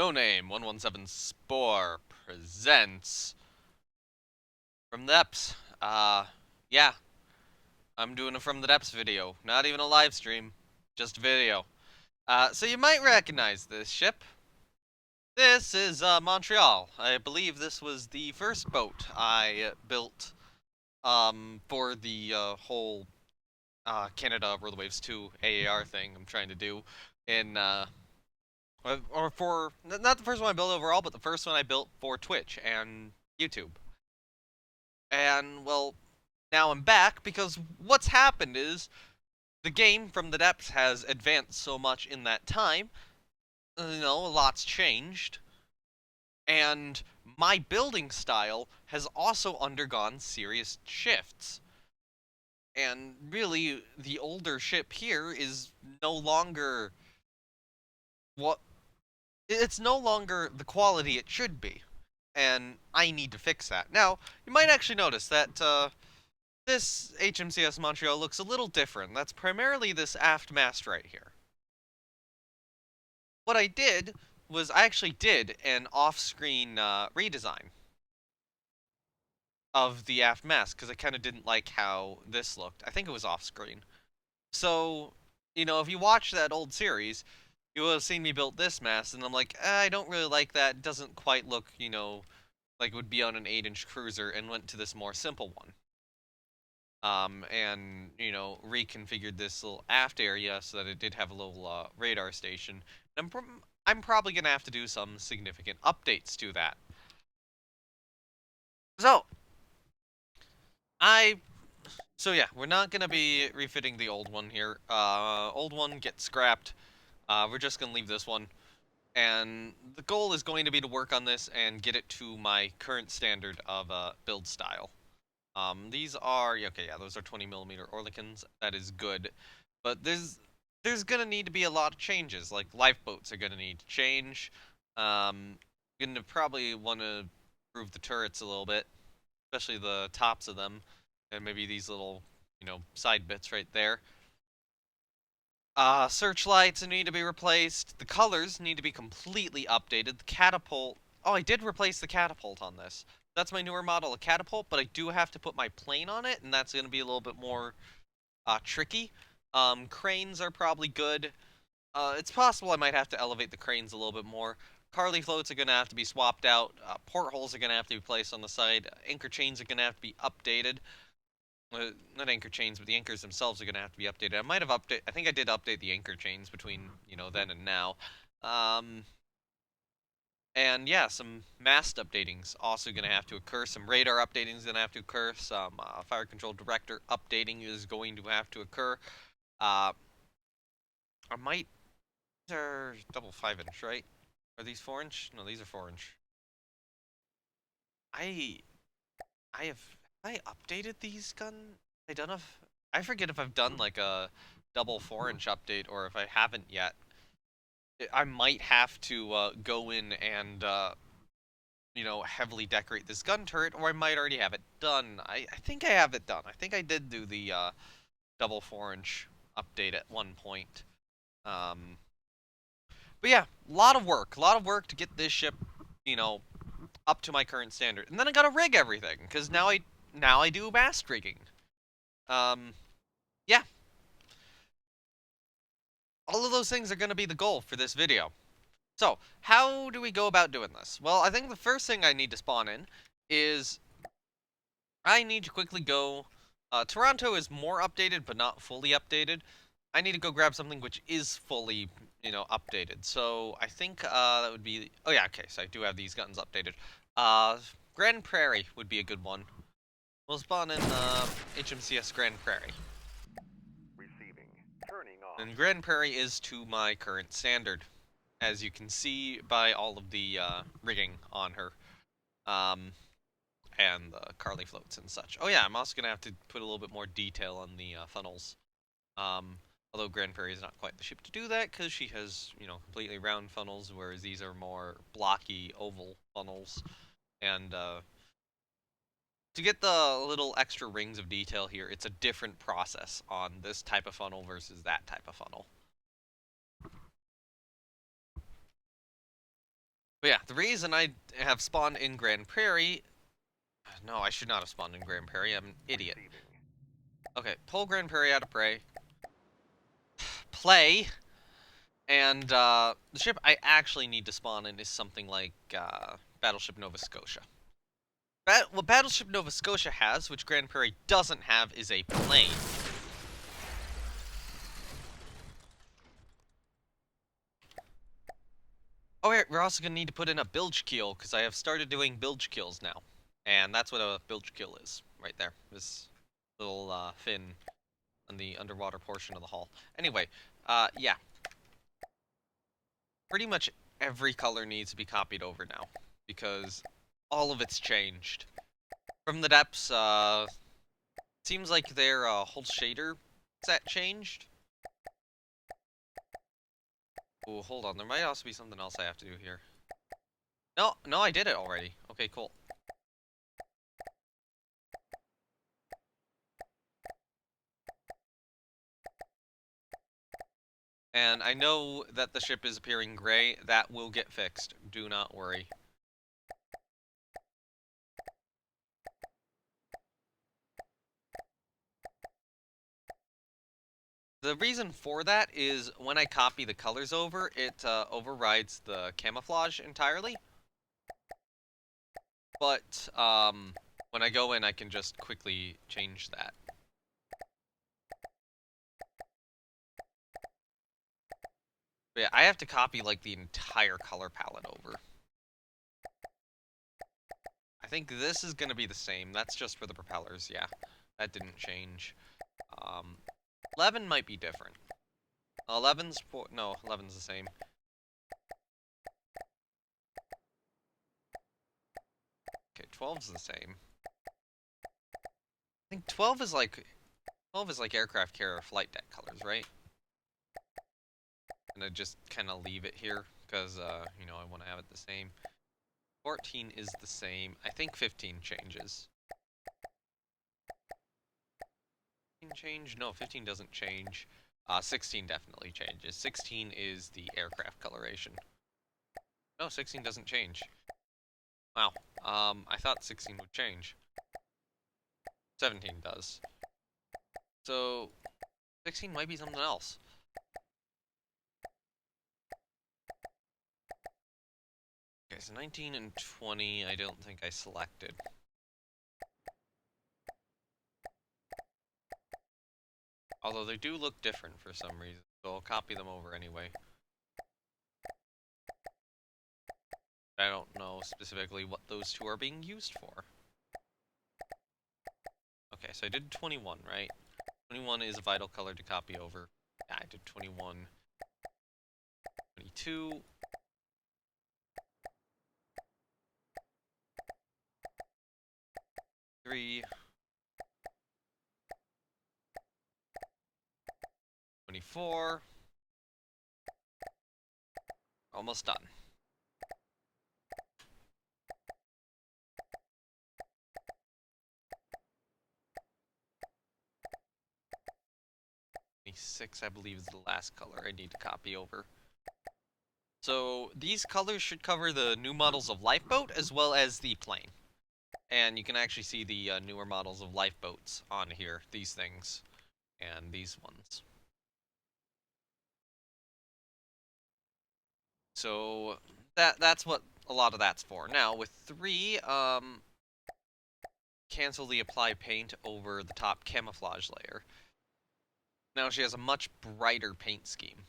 No Name 117 Spore presents From the Depths. Yeah, I'm doing a From the Depths video. Not even a live stream, just a video. So you might recognize this ship. This is Montreal. I believe this was the first boat I built for the whole Canada World Waves 2 AAR thing I'm trying to do in or for not the first one I built overall, but the first one I built for Twitch and YouTube. And well, now I'm back because what's happened is the game From the Depths has advanced so much in that time. A lot's changed, and my building style has also undergone serious shifts. And really, the older ship here is no longer what it's no longer the quality it should be, and I need to fix that. Now, you might actually notice that this HMCS Montreal looks a little different. That's primarily this aft mast right here. What I did was I actually did an off-screen redesign of the aft mast because I kind of didn't like how this looked. I think it was off-screen. So, if you watch that old series, you will have seen me build this mast, and I'm like, I don't really like that. It doesn't quite look, like it would be on an 8-inch cruiser, and went to this more simple one. And reconfigured this little aft area so that it did have a little radar station. And I'm probably gonna have to do some significant updates to that. So I so yeah, we're not gonna be refitting the old one here. Old one gets scrapped. We're just gonna leave this one. And the goal is going to be to work on this and get it to my current standard of build style. These are okay, yeah, those are 20mm Oerlikons. That is good, but there's gonna need to be a lot of changes. Like lifeboats are gonna need to change. Gonna probably want to improve the turrets a little bit, especially the tops of them, and maybe these little side bits right there. Searchlights need to be replaced. The colors need to be completely updated. The catapult. Oh, I did replace the catapult on this. That's my newer model, a catapult, but I do have to put my plane on it, and that's going to be a little bit more tricky. Cranes are probably good. It's possible I might have to elevate the cranes a little bit more. Carly floats are going to have to be swapped out. Portholes are going to have to be placed on the side. Anchor chains are going to have to be updated. Not anchor chains, but the anchors themselves are going to have to be updated. I might have updated. I think I did update the anchor chains between then and now. Um, and yeah, some mast updating's also going to have to occur. Some radar updating is going to have to occur. Some fire control director updating is going to have to occur. I might. These are double 5-inch, right? Are these 4-inch? No, these are 4-inch. I I have I updated these gun? I don't know if I forget if I've done like a double 4-inch update or if I haven't yet. I might have to go in and heavily decorate this gun turret, or I might already have it done. I think I have it done. I think I did do the double 4-inch update at one point. Um, but yeah, a lot of work to get this ship, you know, up to my current standard. And then I gotta rig everything because now I do mast rigging. Um, yeah, all of those things are gonna be the goal for this video. So, how do we go about doing this? Well, I think the first thing I need to spawn in is I need to quickly go. Toronto is more updated, but not fully updated. I need to go grab something which is fully, updated. So I think that would be. Oh yeah, okay. So I do have these guns updated. Grand Prairie would be a good one. We'll spawn in HMCS Grand Prairie. Receiving. Turning off. And Grand Prairie is to my current standard, as you can see by all of the rigging on her. Um, and the Carly floats and such. Oh yeah, I'm also gonna have to put a little bit more detail on the funnels. Um, although Grand Prairie is not quite the ship to do that because she has completely round funnels, whereas these are more blocky oval funnels. And to get the little extra rings of detail here, it's a different process on this type of funnel versus that type of funnel. But yeah, the reason I have spawned in Grand Prairie. No, I should not have spawned in Grand Prairie. I'm an idiot. Receiving. Okay, pull Grand Prairie out of prey. Play. And the ship I actually need to spawn in is something like Battleship Nova Scotia. What Battleship Nova Scotia has, which Grand Prairie doesn't have, is a plane. Oh, yeah, we're also going to need to put in a bilge keel, because I have started doing bilge keels now. And that's what a bilge keel is, right there. This little fin on the underwater portion of the hull. Anyway, yeah. Pretty much every color needs to be copied over now, because all of it's changed. From the depths, seems like their whole shader set changed. Oh, hold on, there might also be something else I have to do here. No, no, I did it already. Okay, cool. And I know that the ship is appearing gray. That will get fixed. Do not worry. The reason for that is when I copy the colors over, it overrides the camouflage entirely. But when I go in, I can just quickly change that. But yeah, I have to copy like the entire color palette over. I think this is going to be the same. That's just for the propellers, yeah. That didn't change. 11 might be different. 11's the same. Okay, 12's the same. I think 12 is like aircraft carrier flight deck colors, right? And I just kind of leave it here because I want to have it the same. 14 is the same. I think 15 changes. 15 change? No, 15 doesn't change. 16 definitely changes. 16 is the aircraft coloration. No, 16 doesn't change. Wow. I thought 16 would change. 17 does. So, 16 might be something else. Okay, so 19 and 20, I don't think I selected. Although they do look different for some reason, so I'll copy them over anyway. I don't know specifically what those two are being used for. Okay, so I did 21, right? 21 is a vital color to copy over. Yeah, I did 21. 22. 3. 24. Almost done. Six, I believe, is the last color I need to copy over. So these colors should cover the new models of lifeboat as well as the plane. And you can actually see the newer models of lifeboats on here, these things, and these ones. So that's what a lot of that's for. Now with 3, cancel the apply paint over the top camouflage layer. Now she has a much brighter paint scheme.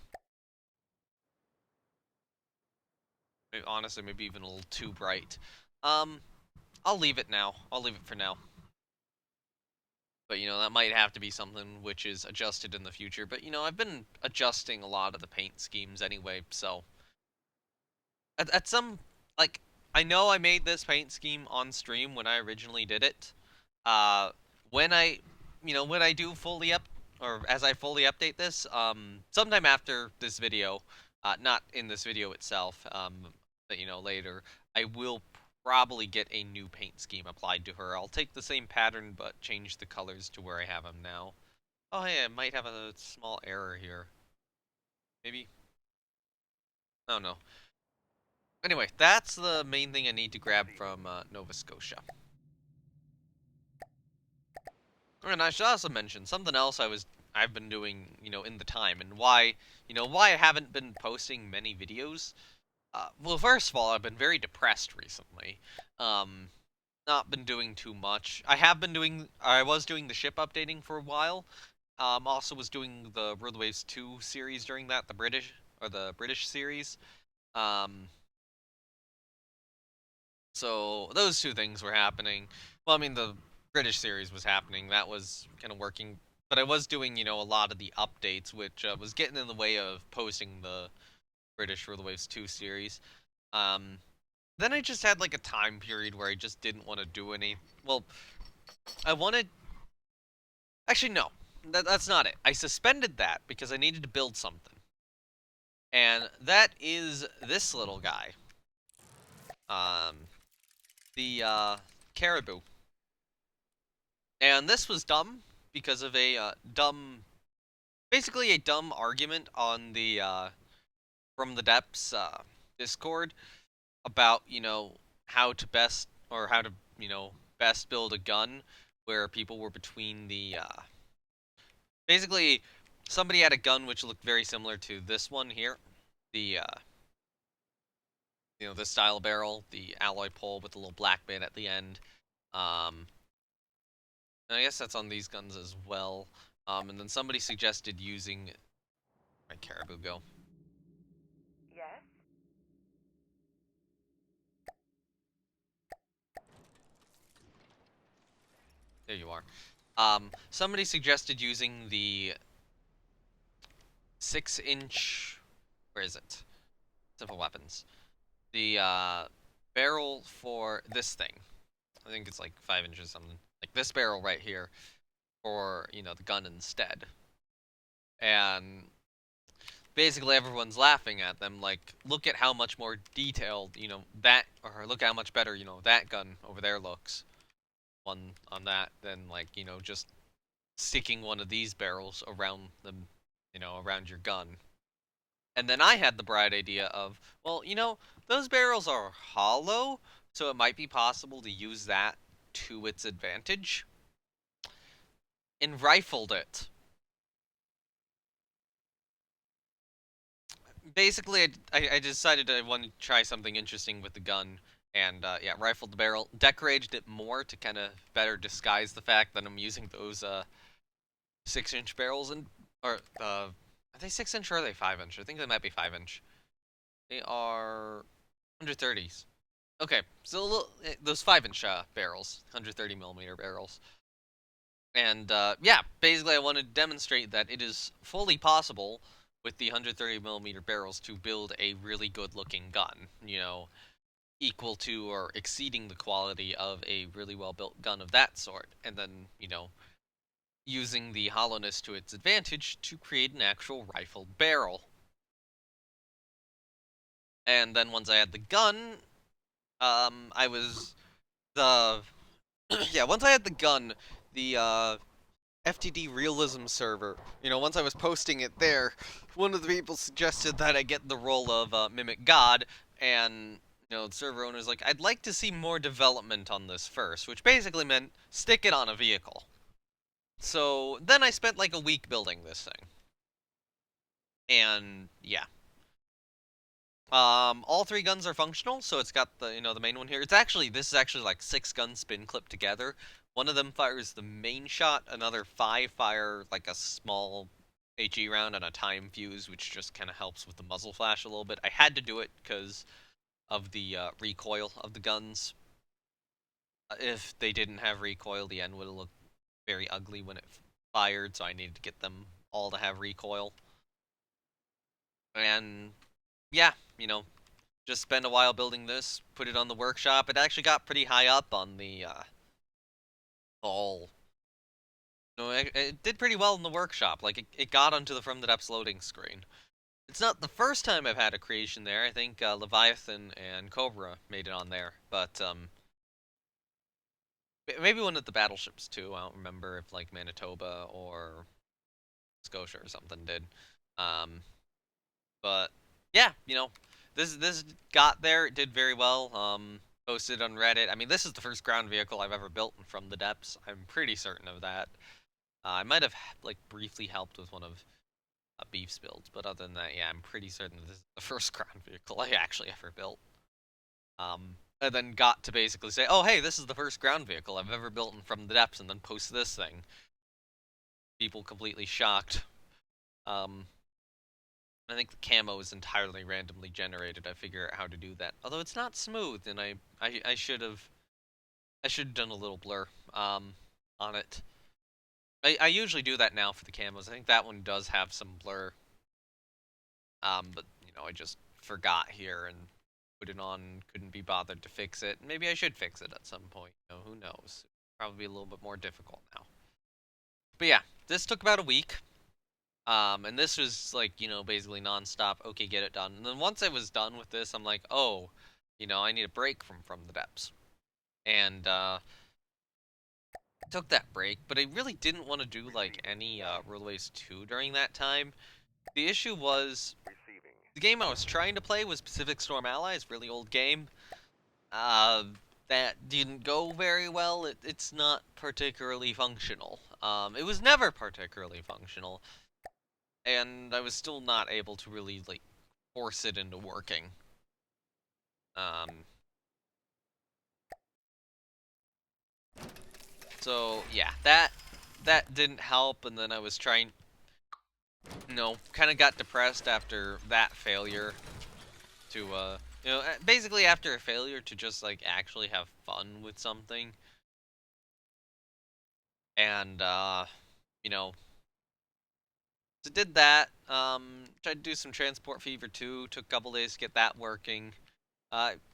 Honestly, maybe even a little too bright. I'll leave it now. I'll leave it for now. But, that might have to be something which is adjusted in the future. But, I've been adjusting a lot of the paint schemes anyway, so... At some... Like, I know I made this paint scheme on stream when I originally did it. Uh, when I... when I do fully up... Or as I fully update this, sometime after this video, not in this video itself, but, later, I will probably get a new paint scheme applied to her. I'll take the same pattern, but change the colors to where I have them now. Oh, hey, I might have a small error here. Maybe? Oh, no. Anyway, that's the main thing I need to grab Receiving. from Nova Scotia. And I should also mention something else I've been doing, in the time, and why I haven't been posting many videos. Well, first of all, I've been very depressed recently. Um, not been doing too much. I was doing the ship updating for a while. Also was doing the World Waves 2 series during that, the British series. Um, so those two things were happening. Well, I mean, the British series was happening. That was kind of working. But I was doing, a lot of the updates, which was getting in the way of posting the British World Waves 2 series. Um, then I just had like a time period where I just didn't want to do any. Well, I wanted. Actually, no. That's not it. I suspended that because I needed to build something. And that is this little guy. Um, the caribou. And this was dumb because of a basically a dumb argument on the from the depths Discord about how to best build a gun where people were between the basically somebody had a gun which looked very similar to this one here, the this style barrel, the alloy pole with the little black bit at the end. Um, and I guess that's on these guns as well. And then somebody suggested using my caribou go. Yes. There you are. Somebody suggested using the 6-inch. Where is it? Simple weapons. The barrel for this thing. I think it's like 5 inches something. Like this barrel right here for the gun instead. And basically everyone's laughing at them. Like, look at how much more detailed that, or look how much better that gun over there looks. One on that than like just sticking one of these barrels around them, around your gun. And then I had the bright idea of, well, those barrels are hollow, so it might be possible to use that to its advantage. And rifled it. Basically, I decided I wanted to try something interesting with the gun, and yeah, rifled the barrel, decorated it more to kind of better disguise the fact that I'm using those 6-inch barrels, and or are they 6-inch or are they 5-inch? I think they might be 5-inch. They are 130s. Okay, so those 5-inch barrels, 130 millimeter barrels. And yeah, basically I wanted to demonstrate that it is fully possible with the 130 millimeter barrels to build a really good looking gun, equal to or exceeding the quality of a really well built gun of that sort. And then, using the hollowness to its advantage to create an actual rifled barrel. And then once I had the gun, I was the yeah, once I had the gun, the FTD realism server. Once I was posting it there, one of the people suggested that I get the role of Mimic God, and the server owner's like, I'd like to see more development on this first, which basically meant stick it on a vehicle. So then I spent like a week building this thing, and yeah. All three guns are functional, so it's got the main one here. This is actually like 6 guns spin clipped together. One of them fires the main shot, another 5 fire like a small HE round and a time fuse, which just kind of helps with the muzzle flash a little bit. I had to do it because of the recoil of the guns. If they didn't have recoil, the end would have looked very ugly when it fired, so I needed to get them all to have recoil. And yeah, just spend a while building this, put it on the workshop. It actually got pretty high up on the all. No, it did pretty well in the workshop. Like it got onto the From the Depths loading screen. It's not the first time I've had a creation there. I think Leviathan and Cobra made it on there, but maybe one of the battleships too. I don't remember if like Manitoba or Scotia or something did. Um, but yeah, This got there. It did very well. Posted on Reddit. I mean, this is the first ground vehicle I've ever built from the depths. I'm pretty certain of that. I might have like briefly helped with one of Beef's builds, but other than that, yeah, I'm pretty certain this is the first ground vehicle I actually ever built. And then got to basically say, oh, hey, this is the first ground vehicle I've ever built from the depths, and then post this thing. People completely shocked. Um, I think the camo is entirely randomly generated. I figure out how to do that. Although it's not smooth, and I should have done a little blur on it. I usually do that now for the camos. I think that one does have some blur. But I just forgot here and put it on. Couldn't be bothered to fix it. Maybe I should fix it at some point. Who knows? Probably a little bit more difficult now. But yeah, this took about a week. And this was like, basically nonstop. Okay, get it done. And then once I was done with this, I'm like, oh, I need a break from the depths. And took that break, but I really didn't want to do like any Roadways 2 during that time. The issue was the game I was trying to play was Pacific Storm Allies, really old game. Uh, that didn't go very well. It's not particularly functional. It was never particularly functional, and I was still not able to really like force it into working. Um, so yeah, that didn't help, and then I was trying, kind of got depressed after that failure to basically after a failure to just like actually have fun with something, and you know so did that. Tried to do some Transport Fever 2. Took a couple days to get that working.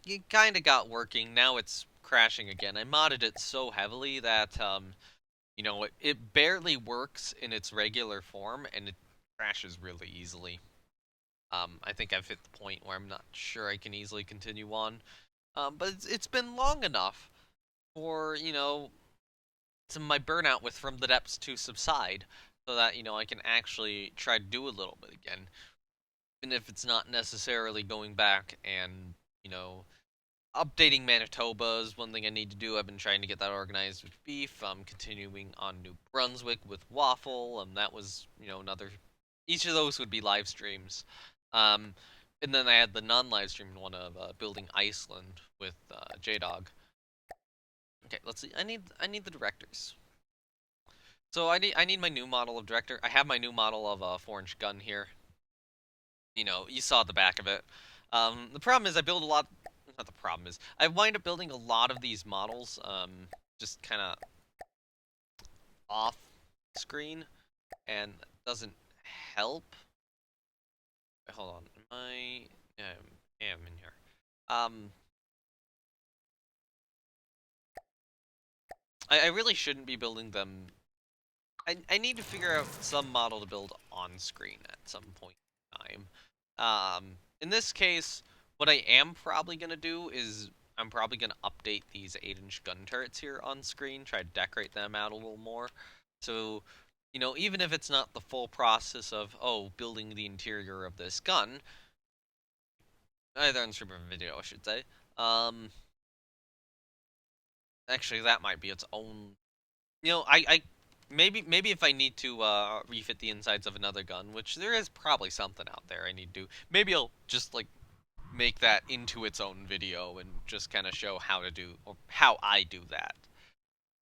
It kind of got working. Now it's crashing again. I modded it so heavily that it barely works in its regular form, and it crashes really easily. I think I've hit the point where I'm not sure I can easily continue on. But it's been long enough for some of my burnout with From the Depths to subside, so that I can actually try to do a little bit again, even if it's not necessarily going back and updating Manitoba is one thing I need to do. I've been trying to get that organized with Beef. I'm continuing on New Brunswick with Waffle, and that was another. Each of those would be live streams. Um, and then I had the non-live stream one of building Iceland with J-Dog. Okay, let's see. I need the directors. So I need my new model of director. I have my new model of a 4-inch gun here. You saw the back of it. The problem is I build a lot. Not the problem is I wind up building a lot of these models, just kind of off screen, and that doesn't help. Wait, hold on. Am I? Yeah, I'm in here. Um, I really shouldn't be building them. I need to figure out some model to build on screen at some point in time. In this case, what I am probably gonna do is I'm probably gonna update these 8-inch gun turrets here on screen, try to decorate them out a little more. So, even if it's not the full process of building the interior of this gun, either on stream or video, I should say. Um, Actually, that might be its own. I maybe if I need to refit the insides of another gun, which there is probably something out there I need to. Maybe I'll just like make that into its own video and just kind of show how to do or how I do that.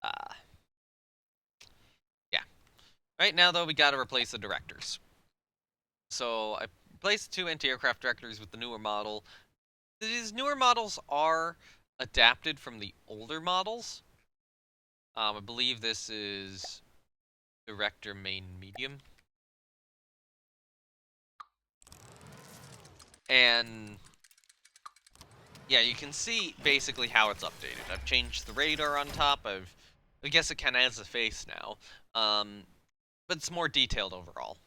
Uh, yeah. Right now though, we got to replace the directors. So I replaced 2 anti-aircraft directors with the newer model. These newer models are adapted from the older models. I believe this is director main medium. And yeah, you can see basically how it's updated. I've changed the radar on top. I guess it kind of has a face now. But it's more detailed overall.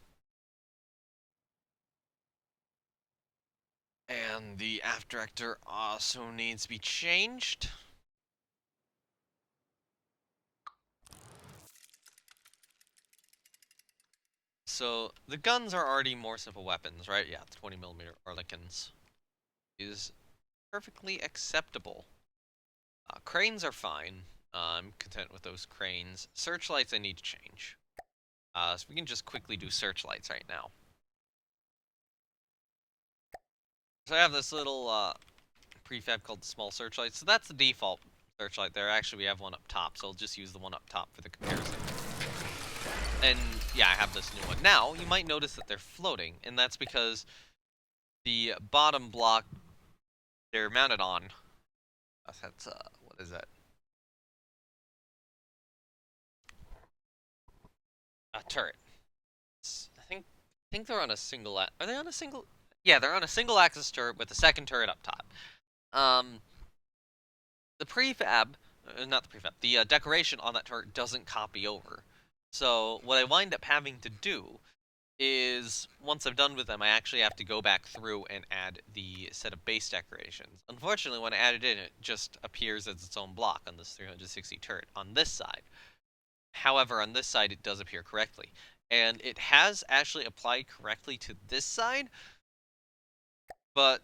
And the aft director also needs to be changed. So the guns are already more simple weapons, right? Yeah, 20mm Oerlikons. is perfectly acceptable. Cranes are fine. I'm content with those cranes. Searchlights I need to change. So we can just quickly do searchlights right now. So I have this little prefab called the small searchlight. So that's the default searchlight there. Actually, we have one up top, so I'll just use the one up top for the comparison. And yeah, I have this new one. Now, you might notice that they're floating, and that's because the bottom block they're mounted on, that's, what is that? A turret. I think they're on a single, are they on a single? Yeah, they're on a single axis turret with the second turret up top. Um, the prefab, not the prefab, the decoration on that turret doesn't copy over. So what I wind up having to do is, once I'm done with them, I actually have to go back through and add the set of base decorations. Unfortunately, when I add it in, it just appears as its own block on this 360 turret on this side. However, on this side, it does appear correctly. And it has actually applied correctly to this side, but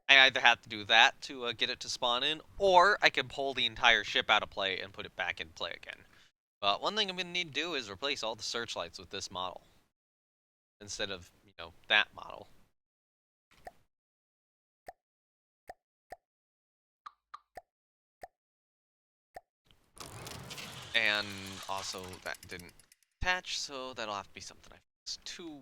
I either have to do that to get it to spawn in, or I can pull the entire ship out of play and put it back in play again. But one thing I'm going to need to do is replace all the searchlights with this model, instead of, that model. And also, that didn't attach, so that'll have to be something I fix too.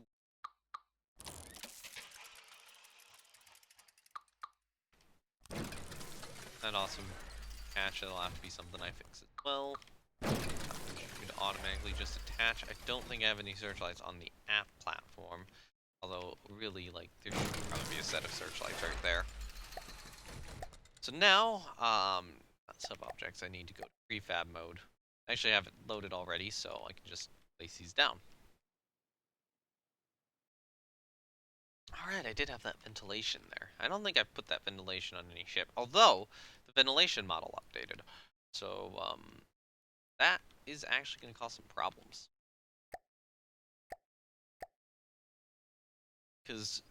That also attach, that'll have to be something I fix as well. Should automatically just attach. I don't think I have any searchlights on the app platform. Although, really, like, there should probably be a set of searchlights right there. So now, sub-objects, I need to go to prefab mode. I actually have it loaded already, so I can just place these down. Alright, I did have that ventilation there. I don't think I've put that ventilation on any ship, although the ventilation model updated. So, that is actually going to cause some problems. Because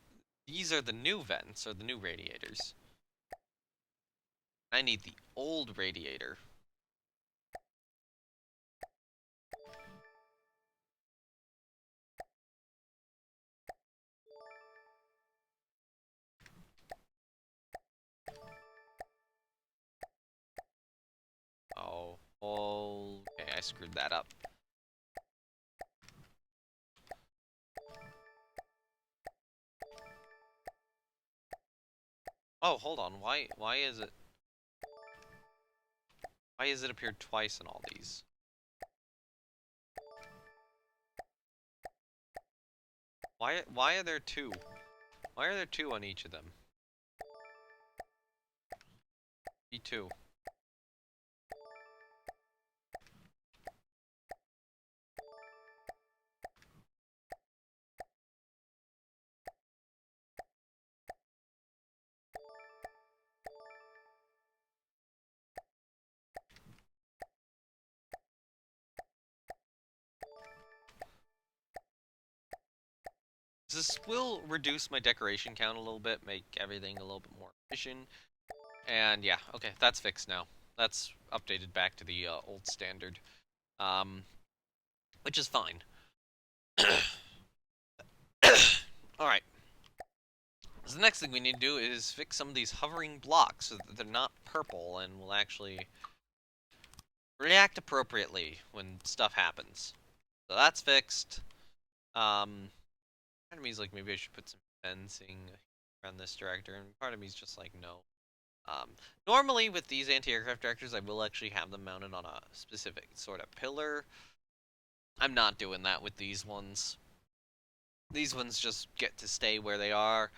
these are the new vents, or the new radiators. I need the old radiator. Oh, okay, I screwed that up. Oh, hold on. Why is it appeared twice in all these? Why are there two? Why are there two on each of them? B2. This will reduce my decoration count a little bit, make everything a little bit more efficient. And yeah, okay, that's fixed now. That's updated back to the old standard, which is fine. Alright, so the next thing we need to do is fix some of these hovering blocks so that they're not purple and will actually react appropriately when stuff happens. So that's fixed. Part of me is like, maybe I should put some fencing around this director, and part of me is just like, no. Normally with these anti-aircraft directors, I will actually have them mounted on a specific sort of pillar. I'm not doing that with these ones. These ones just get to stay where they are,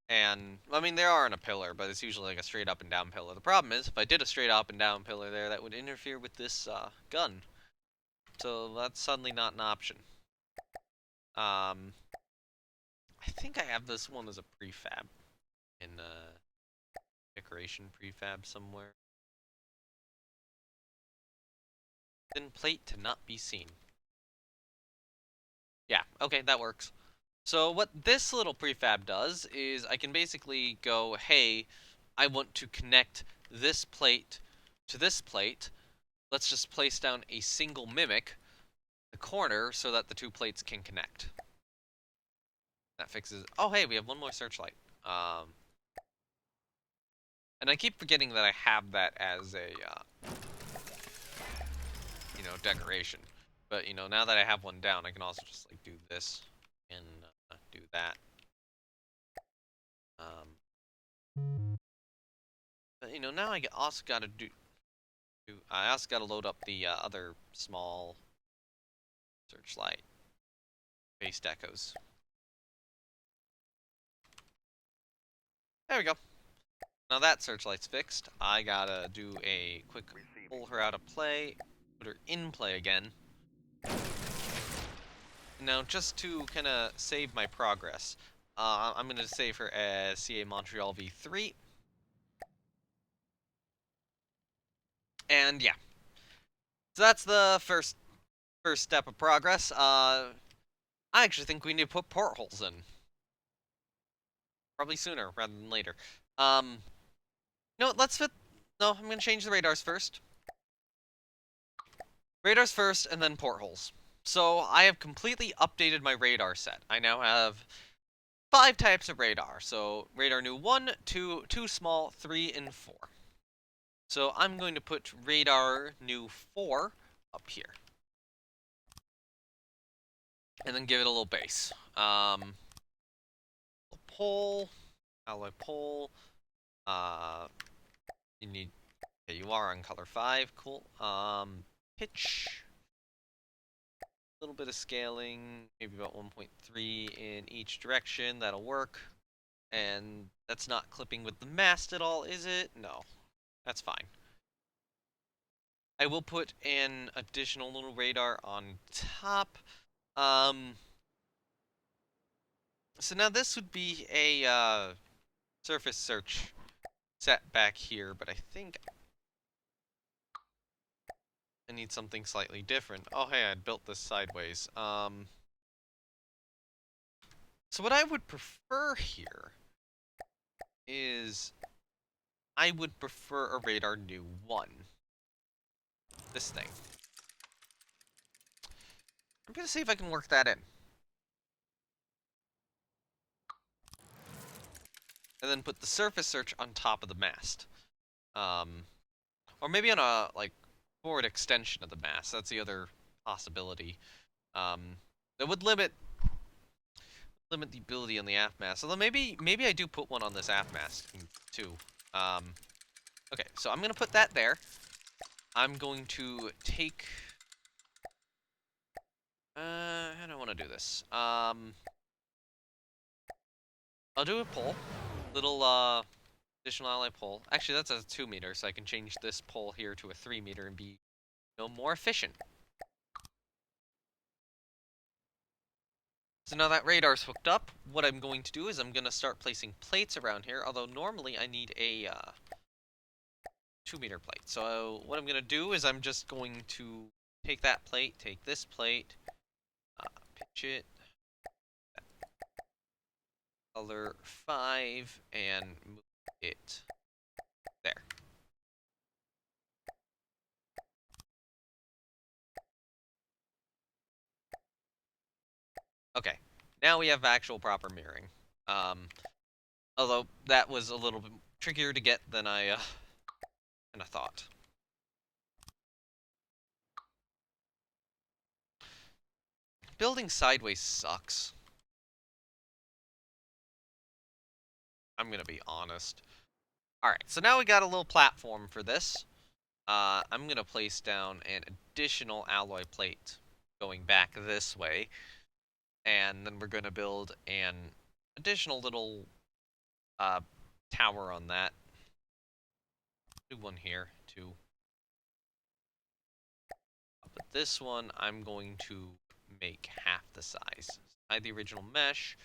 and, I mean, they are on a pillar, but it's usually like a straight up and down pillar. The problem is, if I did a straight up and down pillar there, that would interfere with this, gun. So that's suddenly not an option. I think I have this one as a prefab in decoration prefab somewhere. Thin plate to not be seen. Yeah, okay, that works. So what this little prefab does is I can basically go, hey, I want to connect this plate to this plate. Let's just place down a single mimic the corner so that the two plates can connect. That fixes. Oh, hey, we have one more searchlight. Um, and I keep forgetting that I have that as a, decoration. But now that I have one down, I can also just like do this and do that. Um, but now I also got to I also got to load up the other small searchlight based echoes. There we go. Now that searchlight's fixed, I gotta do a quick pull her out of play, put her in play again. Now, just to kind of save my progress, I'm going to save her as CA Montreal v3. And yeah, so that's the first step of progress. I actually think we need to put portholes in. Probably sooner rather than later. No, let's fit. No, I'm going to change the radars first. Radars first, and then portholes. So I have completely updated my radar set. I now have 5 types of radar. So radar new 1, 2, 2 small, 3, and 4. So I'm going to put radar new 4 up here. And then give it a little base. Pole, alloy pole. You need. Okay, you are on color 5. Cool. Pitch. A little bit of scaling, maybe about 1.3 in each direction. That'll work. And that's not clipping with the mast at all, is it? No, that's fine. I will put an additional little radar on top. So now this would be a surface search set back here, but I think I need something slightly different. Oh, hey, I built this sideways. So what I would prefer here is I would prefer a radar new 1. This thing. I'm gonna see if I can work that in. And then put the surface search on top of the mast. Or maybe on a, like, forward extension of the mast. That's the other possibility. That would limit the ability on the aft mast. Although maybe I do put one on this aft mast too. Okay, so I'm gonna put that there. I'm going to take. How do I want to do this? I'll do a pole, little additional ally pole. Actually, that's a 2 meter, so I can change this pole here to a 3 meter and be more efficient. So now that radar's hooked up, what I'm going to do is I'm going to start placing plates around here, although normally I need a 2 meter plate. So what I'm going to do is I'm just going to take that plate, take this plate, pitch it, color 5, and move it there. Okay, now we have actual proper mirroring. Although that was a little bit trickier to get than I kind of thought. Building sideways sucks. I'm gonna be honest. Alright, so now we got a little platform for this. I'm gonna place down an additional alloy plate going back this way. And then we're gonna build an additional little tower on that. Do one here, too. But this one, I'm going to make half the size. Hide the original mesh,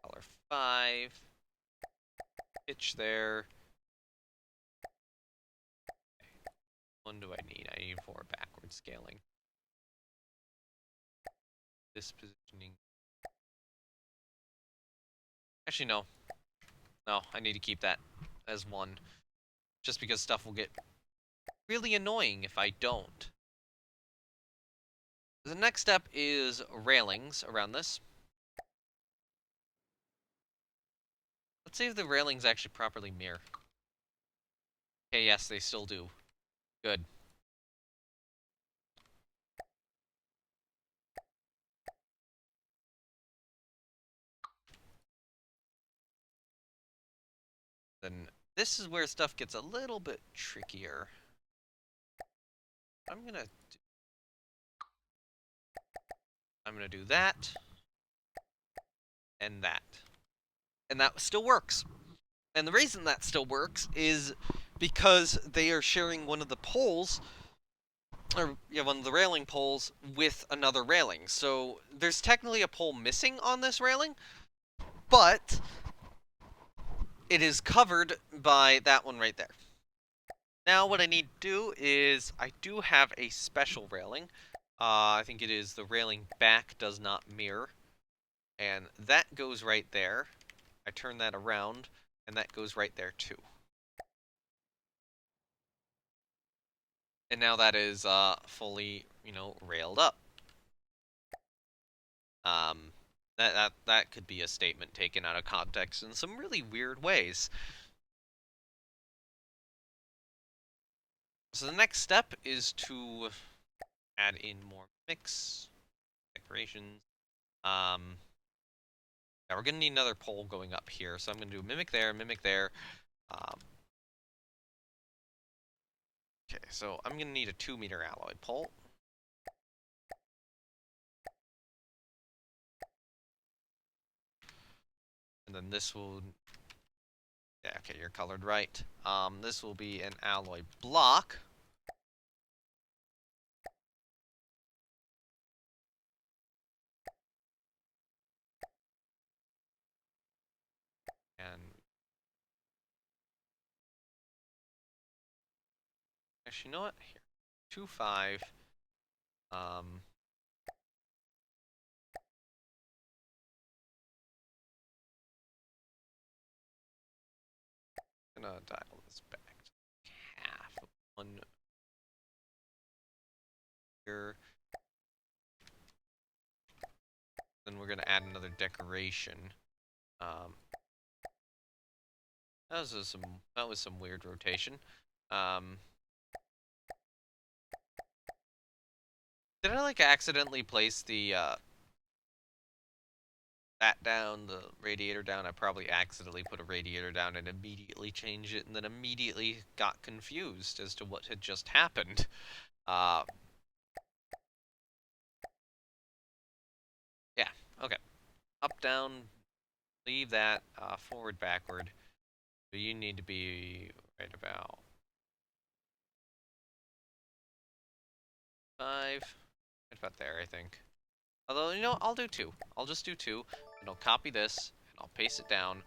color 5, pitch there. Okay. One do I need? I need 4 backward scaling. This positioning. Actually, no. No, I need to keep that as one. Just because stuff will get really annoying if I don't. The next step is railings around this. Let's see if the railings actually properly mirror. Okay, yes, they still do. Good. Then this is where stuff gets a little bit trickier. I'm gonna do that and that. And that still works. And the reason that still works is because they are sharing one of the poles, or yeah, one of the railing poles with another railing. So there's technically a pole missing on this railing, but it is covered by that one right there. Now what I need to do is, I do have a special railing. I think it is the railing back does not mirror. And that goes right there. I turn that around, and that goes right there too. And now that is fully, railed up. Um, that could be a statement taken out of context in some really weird ways. So the next step is to add in more mix decorations. Yeah, we're gonna need another pole going up here, so I'm gonna do mimic there, mimic there. Um, okay, so I'm gonna need a 2-meter alloy pole. And then this will, yeah, okay, you're colored right. This will be an alloy block. And actually, you know what? Here, 2.5. Um, I'm gonna dial this back to half of 1 here. Then we're gonna add another decoration. Um, that was some weird rotation. Um, did I like accidentally place the that down, the radiator down? I probably accidentally put a radiator down and immediately changed it, and then immediately got confused as to what had just happened. Uh, yeah, okay. Up, down, leave that, forward, backward. So you need to be right about 5, right about there, I think. Although, I'll do 2. I'll just do 2, and I'll copy this, and I'll paste it down.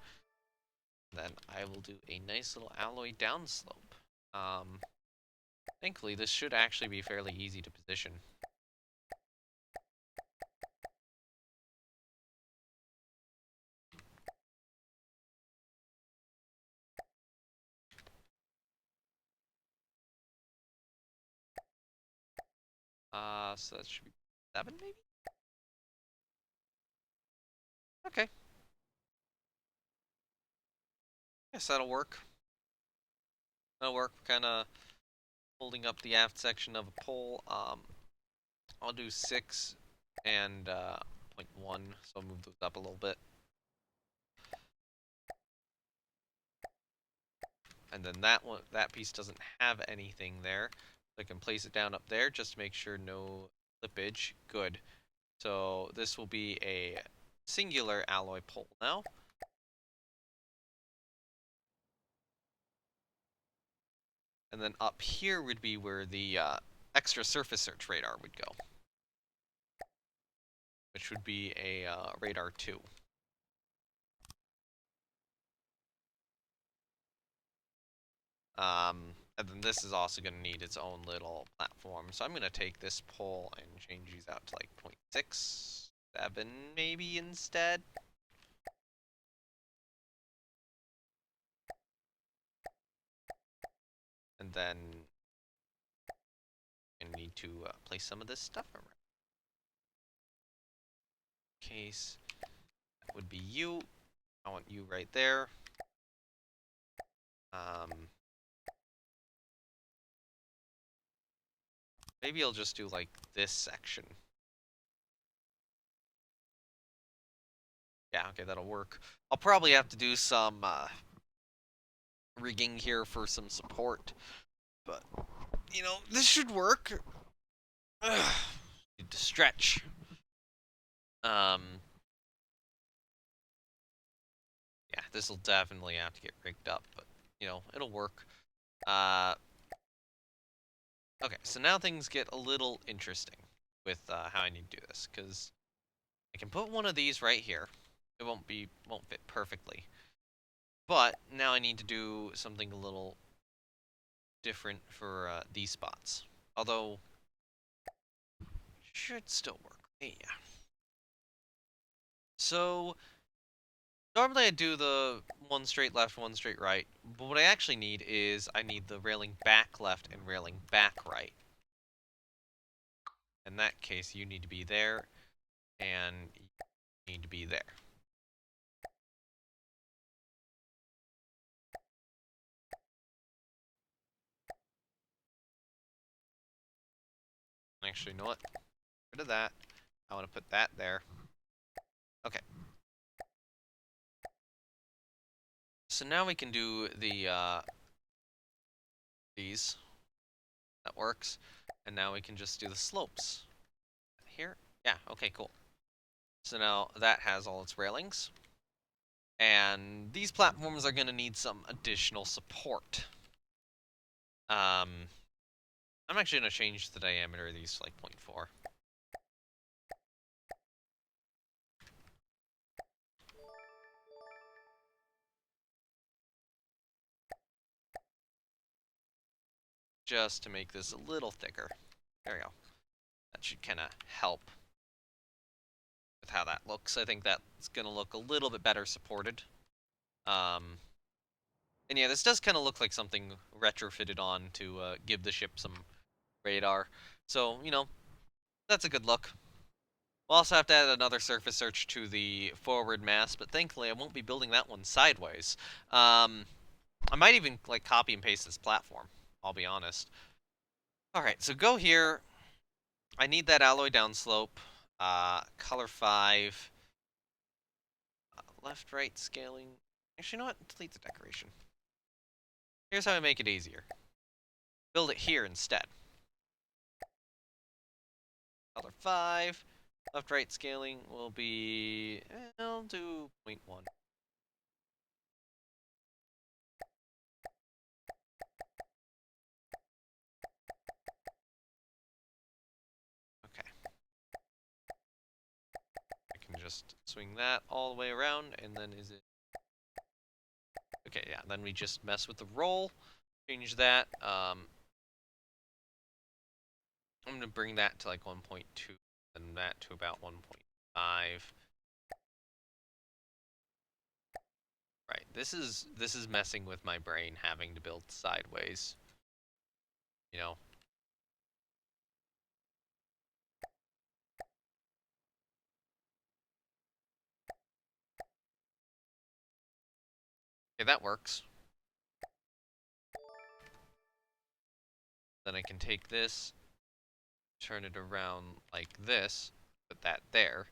Then I will do a nice little alloy downslope. Thankfully, this should actually be fairly easy to position. So that should be 7, maybe? Okay. Yes, that'll work. That'll work. Kind of holding up the aft section of a pole. I'll do 6 and 0.1, so I'll move those up a little bit. And then that piece doesn't have anything there. So I can place it down up there just to make sure no slippage. Good. So this will be a singular alloy pole now. And then up here would be where the extra surface search radar would go, which would be a radar 2. And then this is also going to need its own little platform. So I'm going to take this pole and change these out to like 0.67 maybe instead. and then I need to place some of this stuff around. Case that would be you. I want you right there. Maybe I'll just do like this section. Yeah, okay, that'll work. I'll probably have to do some rigging here for some support, but you know, this should work. Ugh. Need to stretch. Um, yeah, this will definitely have to get rigged up, but you know, it'll work. Uh, okay, so now things get a little interesting with how I need to do this, because I can put one of these right here. It won't fit perfectly, but now I need to do something a little different for these spots. Although, should still work. Yeah. So normally I do the one straight left, one straight right, but what I actually need is I need the railing back left and railing back right. In that case, you need to be there, and you need to be there. Actually, you know what? Get rid of that. I want to put that there. Okay. So now we can do the these. That works. And now we can just do the slopes. Here? Yeah, okay, cool. So now that has all its railings. And these platforms are going to need some additional support. I'm actually going to change the diameter of these to like 0.4. Just to make this a little thicker. There we go. That should kind of help with how that looks. I think that's going to look a little bit better supported. And yeah, this does kind of look like something retrofitted on to give the ship some radar. So, you know, that's a good look. We'll also have to add another surface search to the forward mast, but thankfully I won't be building that one sideways. I might even like copy and paste this platform, I'll be honest. Alright, so go here. I need that alloy downslope. Color 5. Left, right scaling. Actually, you know what? Delete the decoration. Here's how I make it easier. Build it here instead. Color 5. Left, right scaling will be... I'll do 0.1. Okay. I can just swing that all the way around, and then is it... Okay, yeah, then we just mess with the roll, change that. I'm going to bring that to like 1.2, and that to about 1.5. Right, this is messing with my brain having to build sideways. You know. Okay, that works. Then I can take this, turn it around like this, put that there.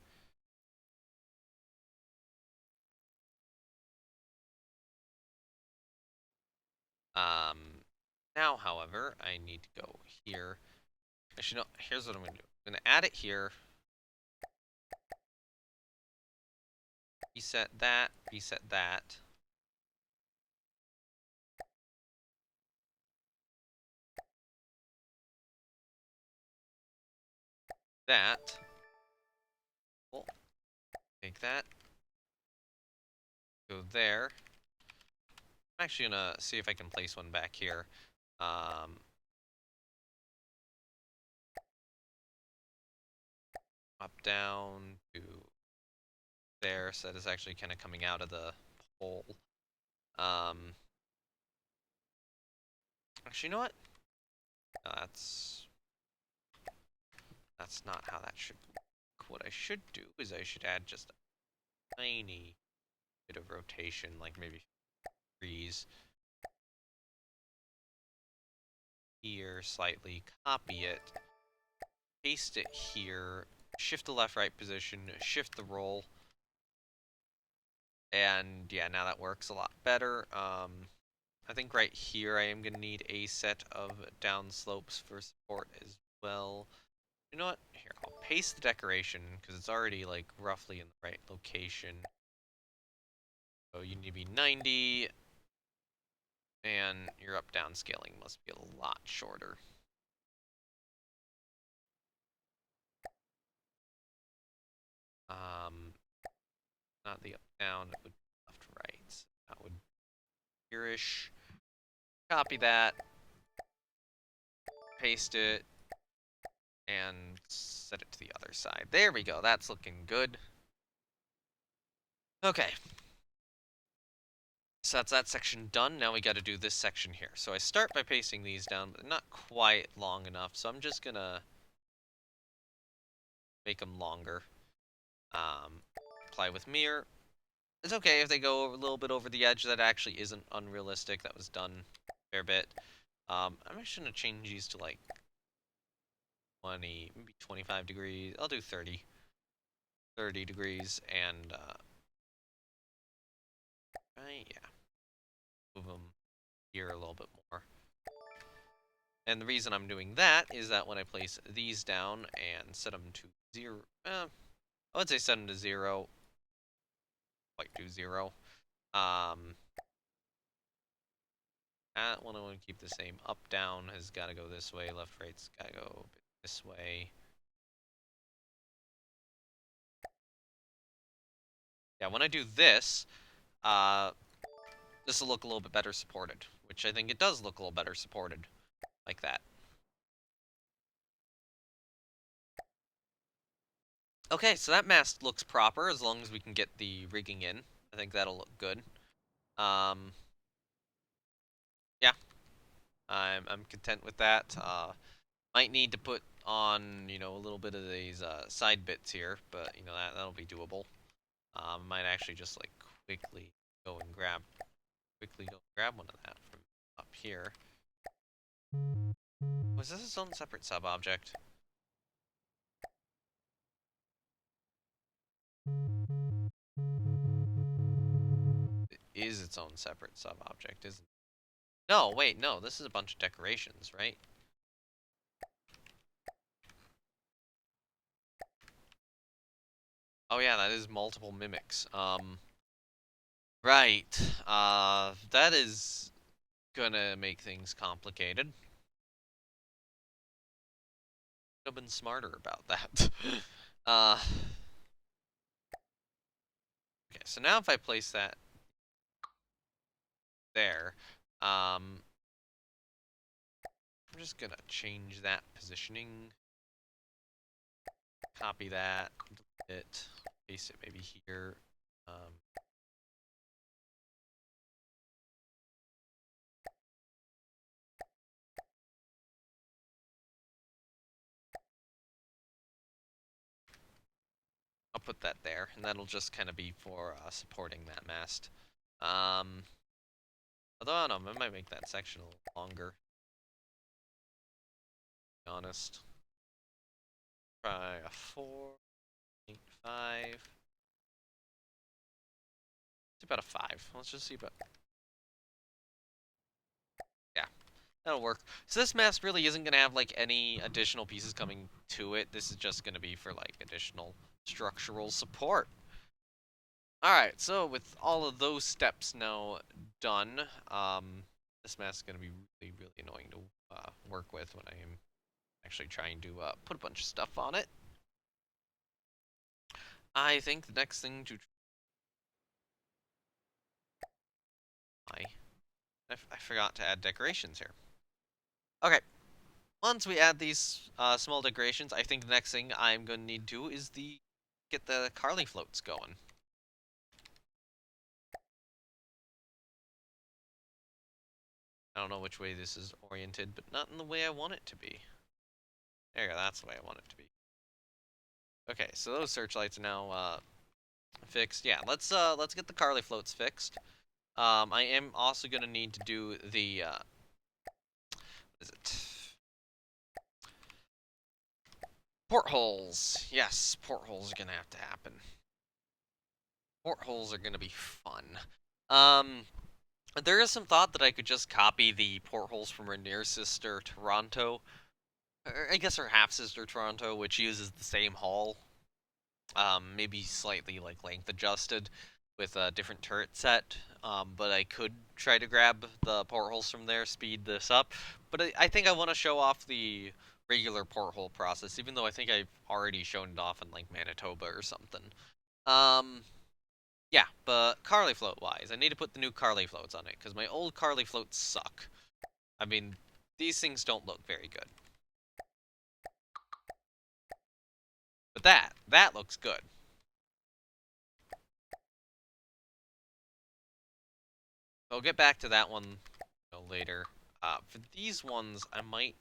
Now, however, I need to go here. Actually, no, here's what I'm going to do. I'm going to add it here. Reset that, reset that. That. Cool. Take that. Go there. I'm actually going to see if I can place one back here. Up, down to there, so that is actually kind of coming out of the hole. Actually, you know what? No, that's not how that should work. What I should do is I should add just a tiny bit of rotation, like maybe degrees here slightly, copy it, paste it here, shift the left right position, shift the roll, and yeah, now that works a lot better. I think right here I am going to need a set of down slopes for support as well. You know what? Here, I'll paste the decoration because it's already like roughly in the right location. So you need to be 90, and your up-down scaling must be a lot shorter. Not the up-down, it would be left-right. So that would be here-ish. Copy that, paste it, and set it to the other side. There we go, that's looking good. Okay. So that's that section done. Now we got to do this section here. So I start by pasting these down, but not quite long enough. So I'm just gonna make them longer. Apply with mirror. It's okay if they go a little bit over the edge. That actually isn't unrealistic. That was done a fair bit. I'm actually gonna change these to like 20, maybe 25 degrees. I'll do 30. 30 degrees and right, yeah. Move them here a little bit more. And the reason I'm doing that is that when I place these down and set them to 0, I would say set them to 0, like do 0. That one I want to keep the same. Up, down has got to go this way. Left, right's got to go this way. Yeah, when I do this, this will look a little bit better supported, which I think it does look a little better supported, like that. Okay, so that mast looks proper as long as we can get the rigging in. I think that'll look good. Um, yeah, I'm content with that. Might need to put on, a little bit of these side bits here, but that'll be doable. Might actually just like go and grab one of that from up here. Was this its own separate sub object? It is its own separate sub object, isn't it? No, wait, no, this is a bunch of decorations, right? Oh yeah, that is multiple mimics. Right. That is gonna make things complicated. Have been smarter about that. uh, okay, so now if I place that there, I'm just gonna change that positioning. Copy that, delete it, paste it maybe here. I'll put that there, and that'll just kind of be for supporting that mast. Although I don't know, I might make that section a little longer. To be honest, try a 4.5. It's about a 5. Let's just see about. Yeah, that'll work. So this mast really isn't gonna have like any additional pieces coming to it. This is just gonna be for like additional structural support. Alright, so with all of those steps now done, this mast is going to be really, really annoying to work with when I am actually trying to put a bunch of stuff on it. I think the next thing to try... I forgot to add decorations here. Okay, once we add these small decorations, I think the next thing I'm going to need to do is get the Carly floats going. I don't know which way this is oriented, but not in the way I want it to be. There you go, that's the way I want it to be. Okay, so those searchlights are now fixed. Yeah, let's get the Carly floats fixed. I am also gonna need to do the what is it? Portholes. Yes, portholes are gonna have to happen. Portholes are gonna be fun. Um, there is some thought that I could just copy the portholes from her near sister Toronto, or I guess her half sister Toronto, which uses the same hull. Maybe slightly like length adjusted with a different turret set. But I could try to grab the portholes from there, speed this up. But I think I want to show off the regular porthole process, even though I think I've already shown it off in like Manitoba or something. Um, yeah, but Carly float wise, I need to put the new Carly floats on it because my old Carly floats suck. I mean, these things don't look very good. But that looks good. I'll get back to that one later. For these ones, I might.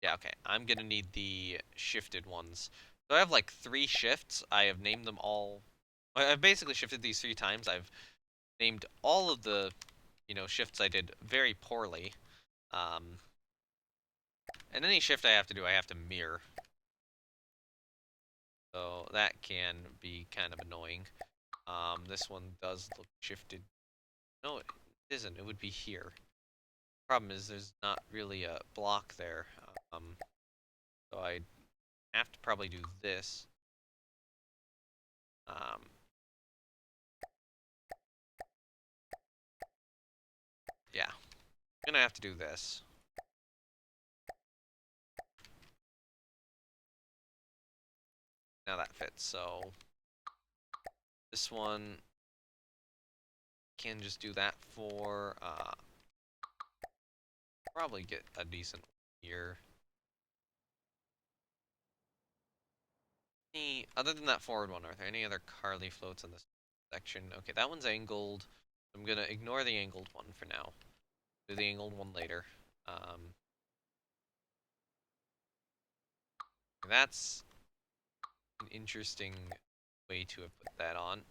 Yeah, okay. I'm gonna need the shifted ones. So I have like 3 shifts. I have named them all. I've basically shifted these 3 times. I've named all of the, shifts I did very poorly. Um, and any shift I have to do, I have to mirror. So that can be kind of annoying. This one does look shifted. No, it isn't. It would be here. Problem is, there's not really a block there. So I have to probably do this. Um, yeah, I'm gonna have to do this. Now that fits. So this one can just do that for. Probably get a decent here. Other than that forward one, are there any other Carly floats in this section? Okay, that one's angled. I'm gonna ignore the angled one for now. Do the angled one later. Um, that's an interesting way to have put that on.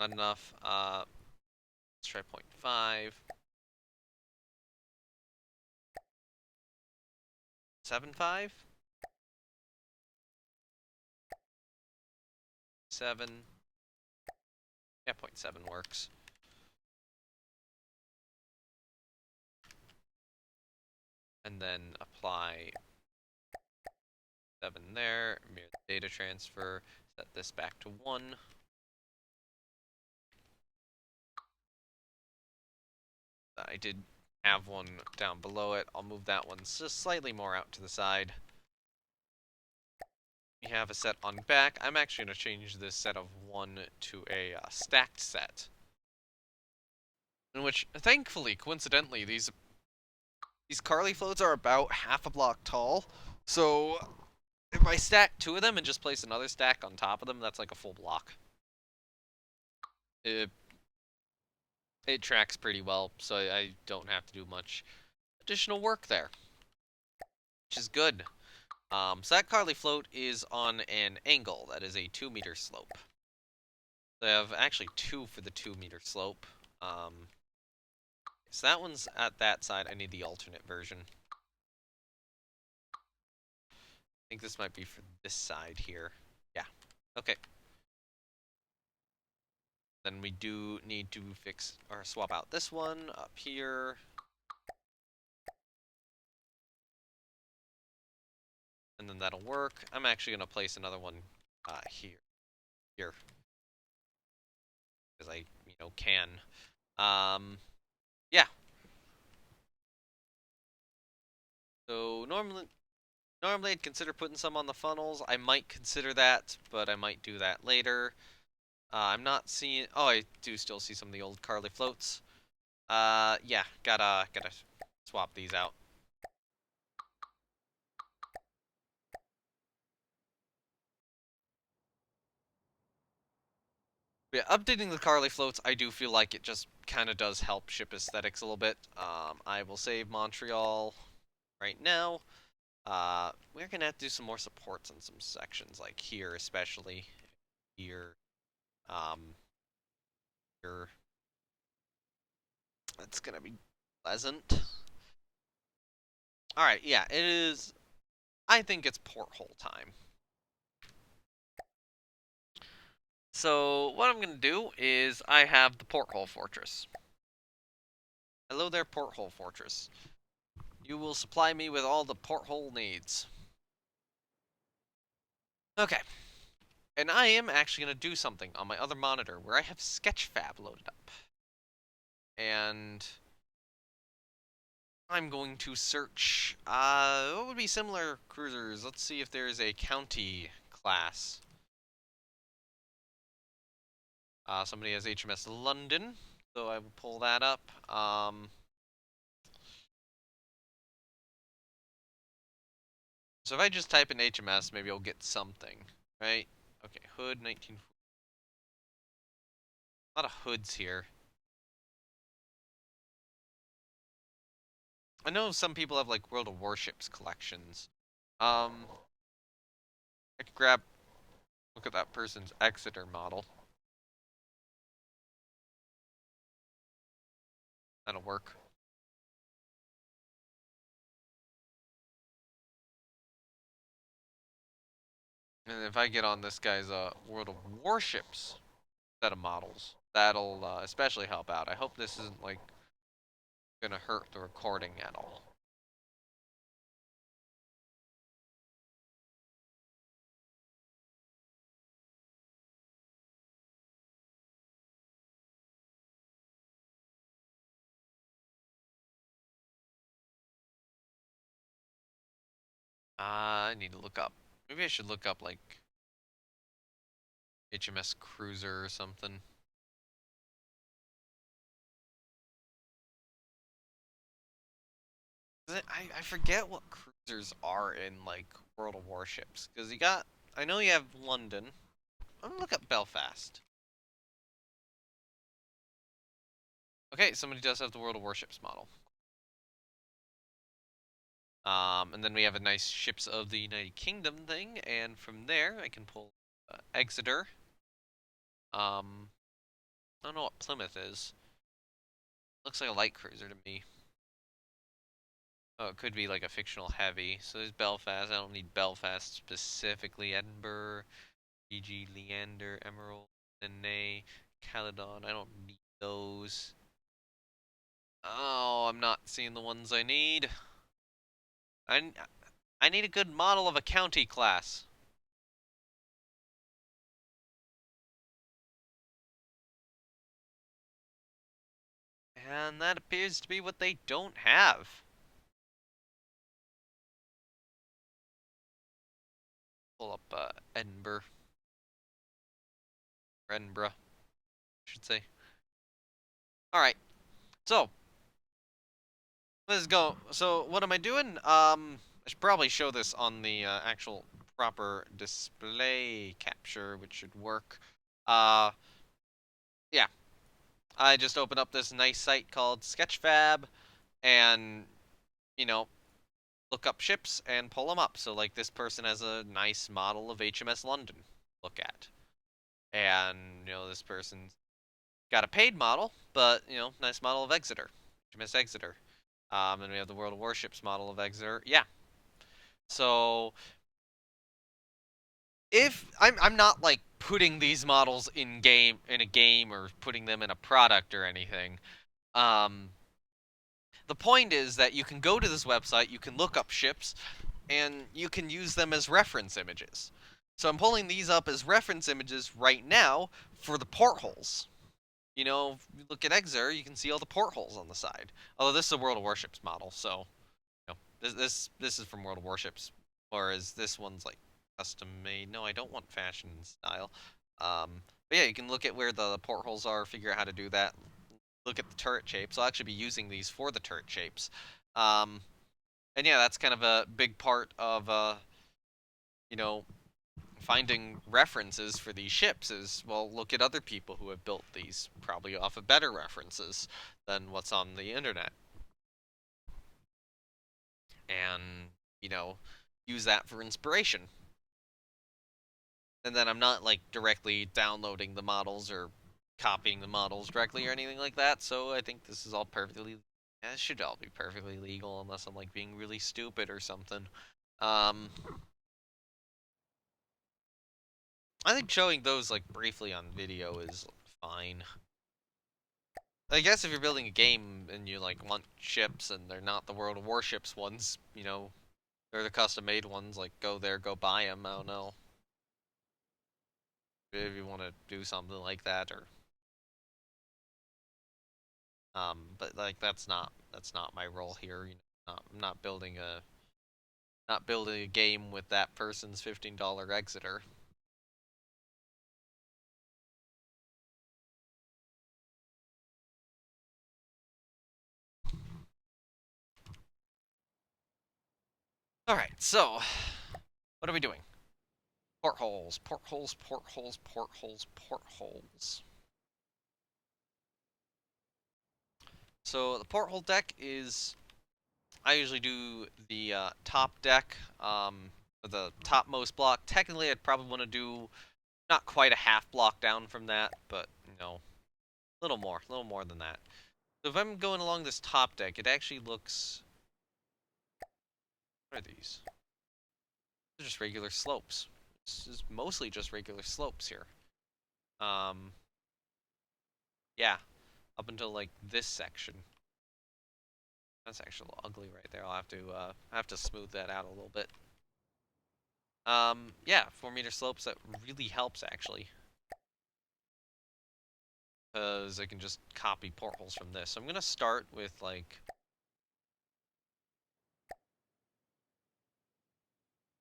Not enough. Let's try 0.5. 7.5? 7. Yeah, 0.7 works. And then apply 7 there, mirror the data transfer, set this back to 1. I did have one down below it. I'll move that one just slightly more out to the side. We have a set on back. I'm actually going to change this set of 1 to a stacked set. In which, thankfully, coincidentally, these Carly floats are about half a block tall. So if I stack 2 of them and just place another stack on top of them, that's like a full block. It tracks pretty well, so I don't have to do much additional work there, which is good. So that Carly float is on an angle. That is a 2-meter slope. So I have actually 2 for the 2-meter slope. So that one's at that side. I need the alternate version. I think this might be for this side here. Yeah. Okay. Then we do need to fix or swap out this one up here. And then that'll work. I'm actually going to place another one here. Because I, can. Yeah. So normally I'd consider putting some on the funnels. I might consider that, but I might do that later. I'm not seeing. Oh, I do still see some of the old Carly floats. Yeah, gotta swap these out. But yeah, updating the Carly floats, I do feel like it just kind of does help ship aesthetics a little bit. I will save Montreal right now. We're gonna have to do some more supports on some sections, like here especially. Here, um, here. It's gonna be pleasant. All right, yeah, it is. I think it's porthole time. So what I'm gonna do is I have the porthole fortress. Hello there, porthole fortress. You will supply me with all the porthole needs. Okay. And I am actually going to do something on my other monitor where I have Sketchfab loaded up. And I'm going to search, what would be similar cruisers? Let's see if there's a county class. Somebody has HMS London, so I will pull that up. So if I just type in HMS, maybe I'll get something, right? Okay, Hood 1940. A lot of hoods here. I know some people have like World of Warships collections. I could grab, look at that person's Exeter model. That'll work. And if I get on this guy's World of Warships set of models, that'll especially help out. I hope this isn't like gonna hurt the recording at all. I need to look up. Maybe I should look up like HMS Cruiser or something. I forget what cruisers are in like World of Warships because you got. I know you have London. I'm gonna look up Belfast. Okay, somebody does have the World of Warships model. And then we have a nice Ships of the United Kingdom thing, and from there I can pull Exeter. I don't know what Plymouth is. Looks like a light cruiser to me. Oh, it could be like a fictional heavy. So there's Belfast. I don't need Belfast specifically. Edinburgh, PG, Leander, Emerald, Nene, Caledon. I don't need those. Oh, I'm not seeing the ones I need. I, I need a good model of a county class. And that appears to be what they don't have. Pull up Edinburgh. Edinburgh, I should say. Alright, so let's go. So what am I doing? I should probably show this on the actual proper display capture, which should work. Uh, yeah. I just opened up this nice site called Sketchfab, and you know, look up ships and pull them up. So like this person has a nice model of HMS London. Look at, and this person's got a paid model, but nice model of Exeter, HMS Exeter. And we have the World of Warships model of Exeter. Yeah. So if I'm not like putting these models in a game or putting them in a product or anything. Um, the point is that you can go to this website, you can look up ships, and you can use them as reference images. So I'm pulling these up as reference images right now for the portholes. If you look at Exeter, you can see all the portholes on the side. Although this is a World of Warships model, so this is from World of Warships, whereas this one's like custom made. No, I don't want fashion style. But yeah, you can look at where the portholes are, figure out how to do that. Look at the turret shapes. I'll actually be using these for the turret shapes. Um, and yeah, that's kind of a big part of you know finding references for these ships is, well, look at other people who have built these, probably off of better references than what's on the internet. And, you know, use that for inspiration. And then I'm not like directly downloading the models or copying the models directly or anything like that. So I think this is all perfectly. Yeah, it should all be perfectly legal unless I'm like being really stupid or something. Um, I think showing those like briefly on video is fine. I guess if you're building a game and you like want ships and they're not the World of Warships ones, they're the custom made ones. Like go there, go buy them. I don't know if you want to do something like that or but like that's not my role here. I'm not building a game with that person's $15 Exeter. All right, so what are we doing? Portholes, portholes, portholes, portholes, portholes. So the porthole deck is I usually do the top deck, the topmost block. Technically, I'd probably want to do not quite a half block down from that, but a little more than that. So if I'm going along this top deck, it actually looks. What are these? They're just regular slopes. This is mostly just regular slopes here. Um, yeah, up until like this section. That's actually a little ugly right there. I'll have to smooth that out a little bit. Yeah, 4 meter slopes, that really helps actually. Because I can just copy portholes from this. So I'm gonna start with like,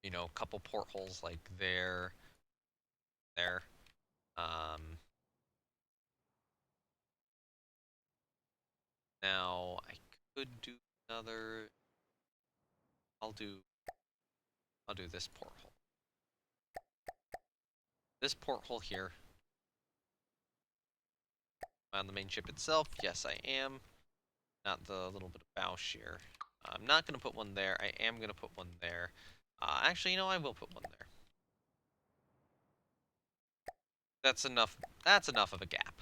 a couple portholes like there, there. Um, Now I could do another. I'll do I'll do this porthole. This porthole here. On the main ship itself, yes I am. Not the little bit of bow shear. I'm not gonna put one there. I am gonna put one there. Actually, I will put one there. That's enough. That's enough of a gap.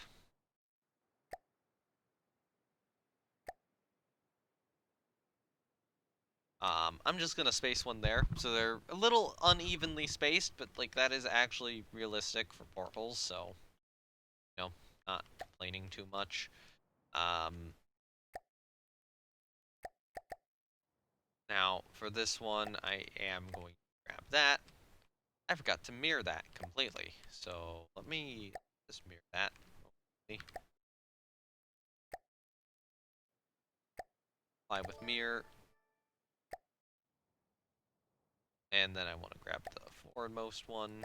I'm just gonna space one there, so they're a little unevenly spaced, but like that is actually realistic for portholes, so not complaining too much. Um, Now for this one, I am going to grab that. I forgot to mirror that completely, so let me just mirror that. Apply with mirror, and then I want to grab the forwardmost one.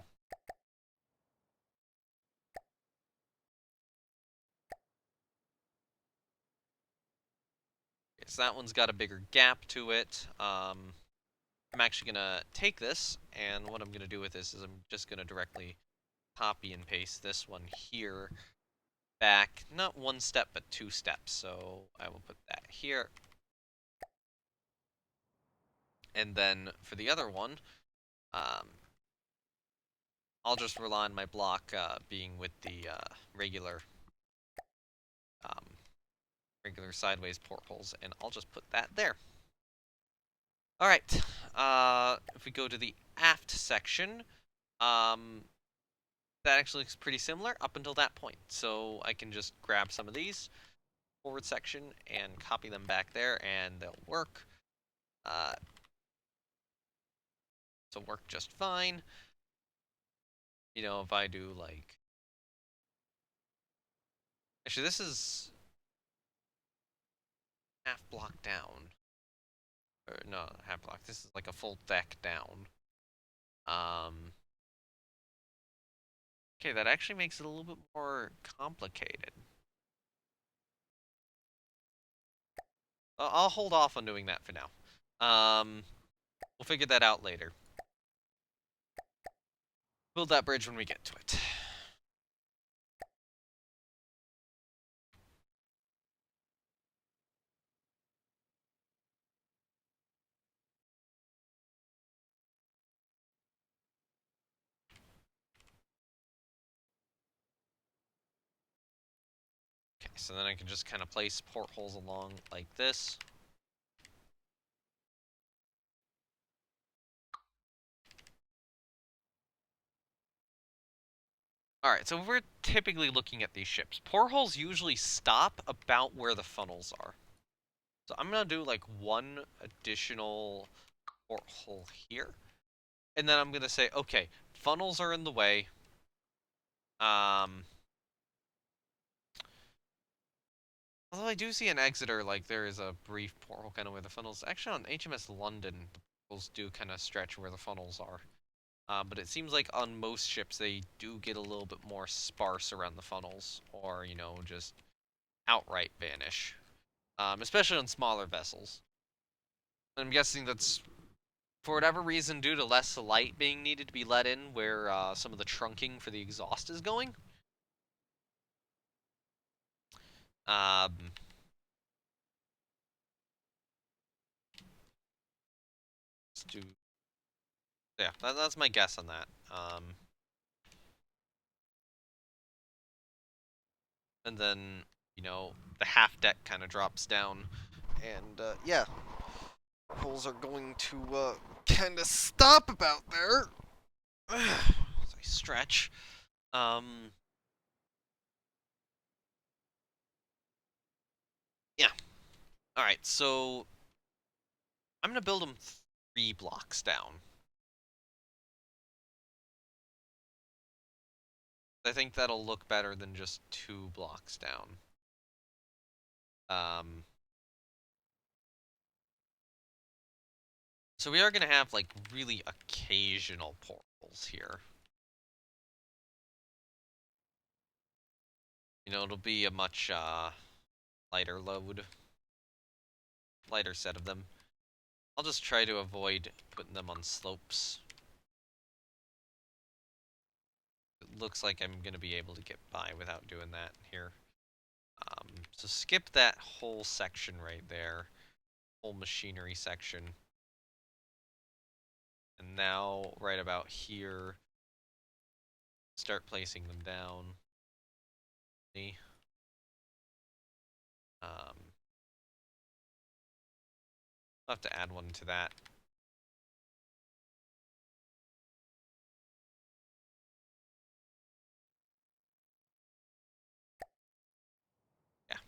Okay, so that one's got a bigger gap to it. I'm actually going to take this, and what I'm going to do with this is I'm just going to directly copy and paste this one here back, not one step, but 2 steps. So I will put that here. And then for the other one, um, I'll just rely on my block being with the um, regular sideways portholes, and I'll just put that there. All right. If we go to the aft section, um, that actually looks pretty similar up until that point. So I can just grab some of these forward section and copy them back there, and they'll work. Uh, so work just fine. If I do like, actually, this is half block down, or no, half block. This is like a full deck down. Um, okay, that actually makes it a little bit more complicated. I'll hold off on doing that for now. We'll figure that out later. Build that bridge when we get to it. Okay, so then I can just kind of place portholes along like this. Alright, so we're typically looking at these ships. Portholes usually stop about where the funnels are. So I'm going to do like one additional porthole here. And then I'm going to say, okay, funnels are in the way. Um, Although I do see an Exeter, like there is a brief porthole kind of where the funnels. Actually, on HMS London, the portholes do kind of stretch where the funnels are. But it seems like on most ships they do get a little bit more sparse around the funnels, or just outright vanish. Especially on smaller vessels. I'm guessing that's for whatever reason due to less light being needed to be let in where some of the trunking for the exhaust is going. Um, let's do yeah, that's my guess on that. And then the half deck kind of drops down, and yeah, holes are going to kind of stop about there. As I stretch. Um, yeah. All right, so I'm gonna build them 3 blocks down. I think that'll look better than just 2 blocks down. Um, so we are gonna have like really occasional portals here. It'll be a much lighter load, lighter set of them. I'll just try to avoid putting them on slopes. It looks like I'm gonna be able to get by without doing that here. So skip that whole section right there, whole machinery section. And now, right about here, start placing them down. Um, I'll have to add one to that. Yeah.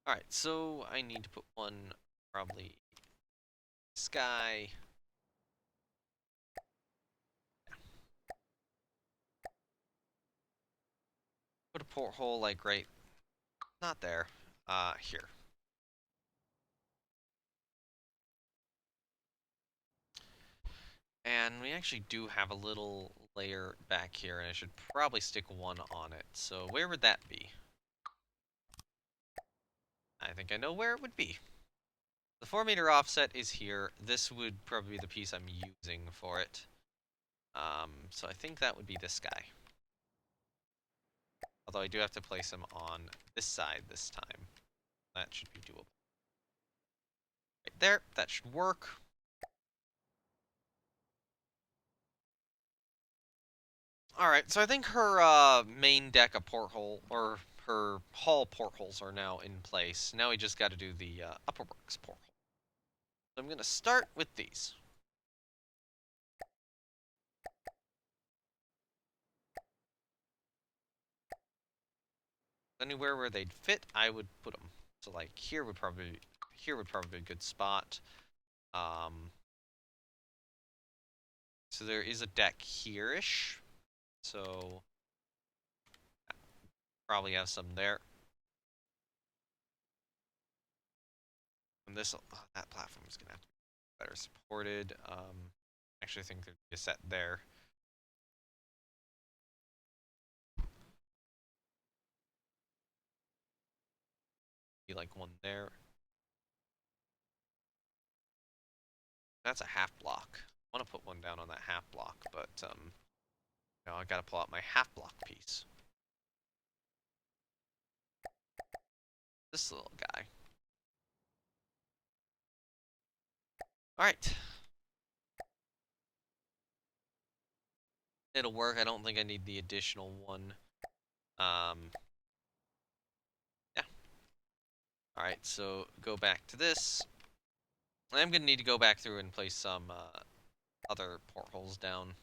Alright, so I need to put one probably sky. Put a porthole like right, not there, here. And we actually do have a little layer back here, and I should probably stick one on it. So where would that be? I think I know where it would be. The 4-meter offset is here. This would probably be the piece I'm using for it. So I think that would be this guy. Although I do have to place him on this side this time. That should be doable. Right there, that should work. Alright, so I think her main deck of porthole, or her hull portholes are now in place. Now we just got to do the upperworks porthole. So I'm going to start with these. Anywhere where they'd fit, I would put them. So like here would probably be a good spot. So there is a deck here-ish. So probably have some there. And this that platform is gonna have to be better supported. Actually, I think there'd be a set there. Be like one there. That's a half block. I want to put one down on that half block, but Now I gotta pull out my half block piece. This little guy. Alright. It'll work. I don't think I need the additional one. Yeah. Alright, so go back to this. I'm gonna need to go back through and place some other portholes down.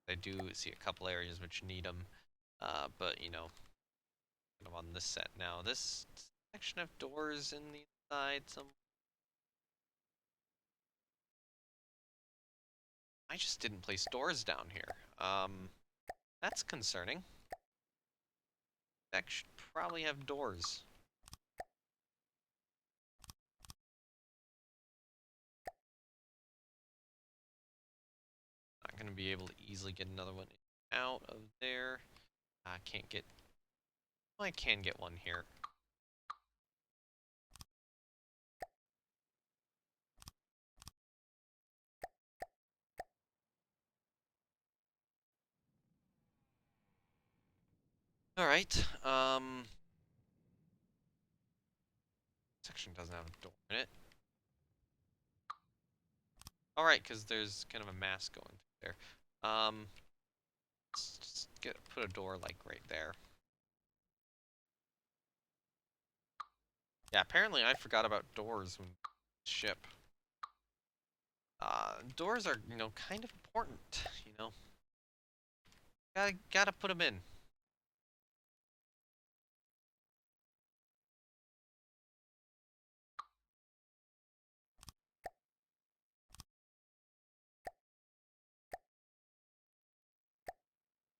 I do see a couple areas which need them, but you know, kind of on this set now. This section of doors in the inside. I just didn't place doors down here. That's concerning. That should probably have doors. Not gonna be able to easily get another one out of there. I can't get. Well, I can get one here. All right. Section doesn't have a door in it. All right, because there's kind of a mask going through there. Let's just put a door like right there. Yeah, apparently I forgot about doors when ship. Doors are, you know, kind of important, you know. Gotta put them in.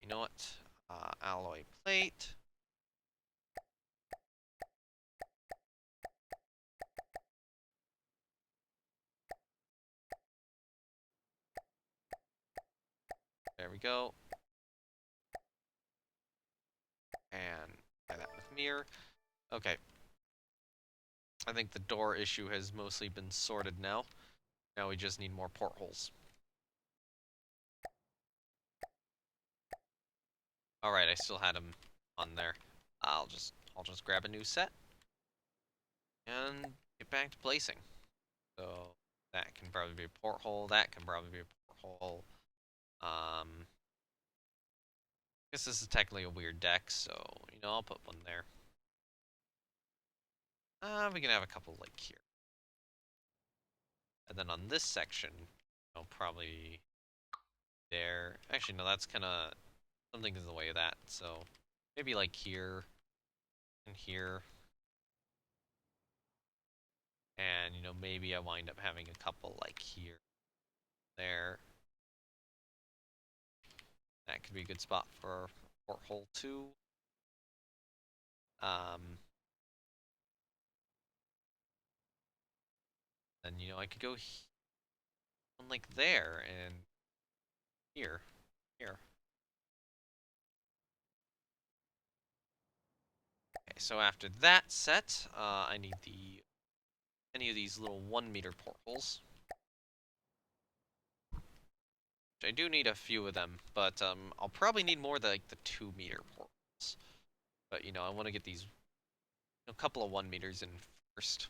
You know what? Alloy plate. There we go. And try that with mirror. Okay. I think the door issue has mostly been sorted now. Now we just need more portholes. Alright, I still had them on there. I'll just grab a new set and get back to placing. So that can probably be a porthole, that can probably be a porthole. I guess this is technically a weird deck, so you know, I'll put one there. We can have a couple like here. And then on this section, I'll probably there. Actually, no, that's kind of something is in the way of that. So maybe like here and here. And, you know, maybe I wind up having a couple like here, there. That could be a good spot for porthole 2. Um, then, you know, I could go one like there and here, here. Okay, so after that set, I need any of these little 1 meter portholes. I do need a few of them, but I'll probably need more like the 2 meter portholes. But you know, I want to get these a couple of 1 meters in first,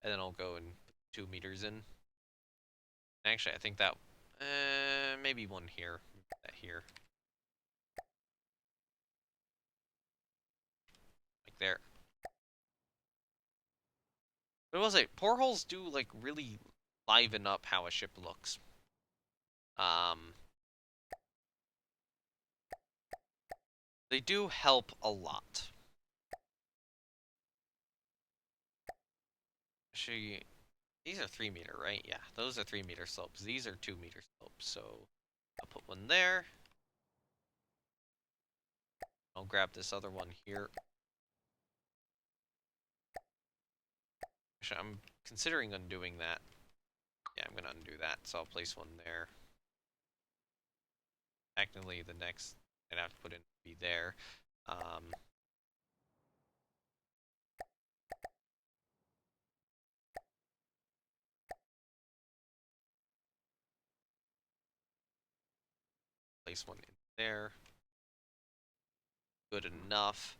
and then I'll go and put 2 meters in. Actually, I think that maybe one here, that here, like there. But I will say, portholes do like really liven up how a ship looks. Um, they do help a lot. Actually, these are 3 meter, right? Yeah, those are 3 meter slopes. These are 2 meter slopes. So I'll put one there. I'll grab this other one here. Actually, I'm considering undoing that. Yeah, I'm gonna undo that. So I'll place one there. Technically, the next I'd have to put in be there. Um, place one in there. Good enough.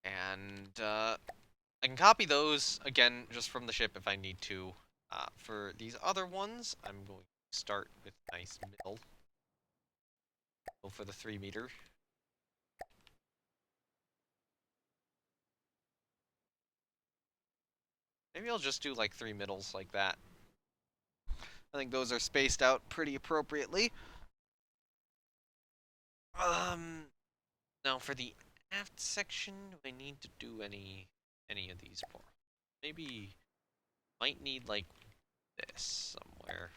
And I can copy those again just from the ship if I need to. For these other ones, I'm going to start with nice middle. Go for the 3 meter. Maybe I'll just do like 3 middles like that. I think those are spaced out pretty appropriately. Now for the aft section, do I need to do any of these more? Maybe might need like this somewhere.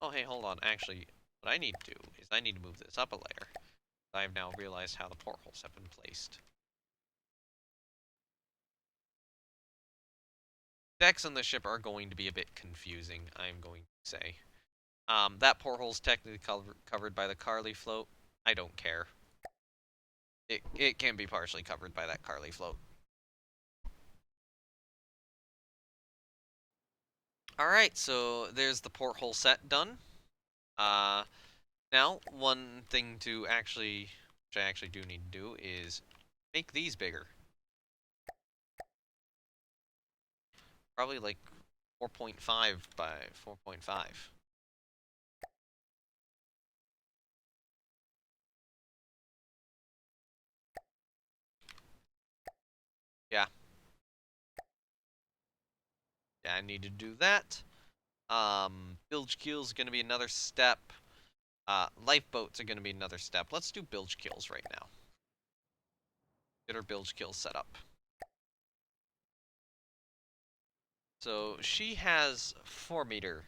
Oh hey, hold on. Actually, what I need to do is I need to move this up a layer. I've now realized how the portholes have been placed. Decks on the ship are going to be a bit confusing, I'm going to say. That porthole's technically covered by the Carly float. I don't care. It can be partially covered by that Carly float. Alright, so there's the porthole set done. Now, one thing to actually, which I actually do need to do, is make these bigger. Probably like 4.5 by 4.5. Yeah. Yeah, I need to do that. Bilge keels going to be another step. Lifeboats are going to be another step. Let's do bilge keels right now. Get our bilge keels set up. So she has 4 meter,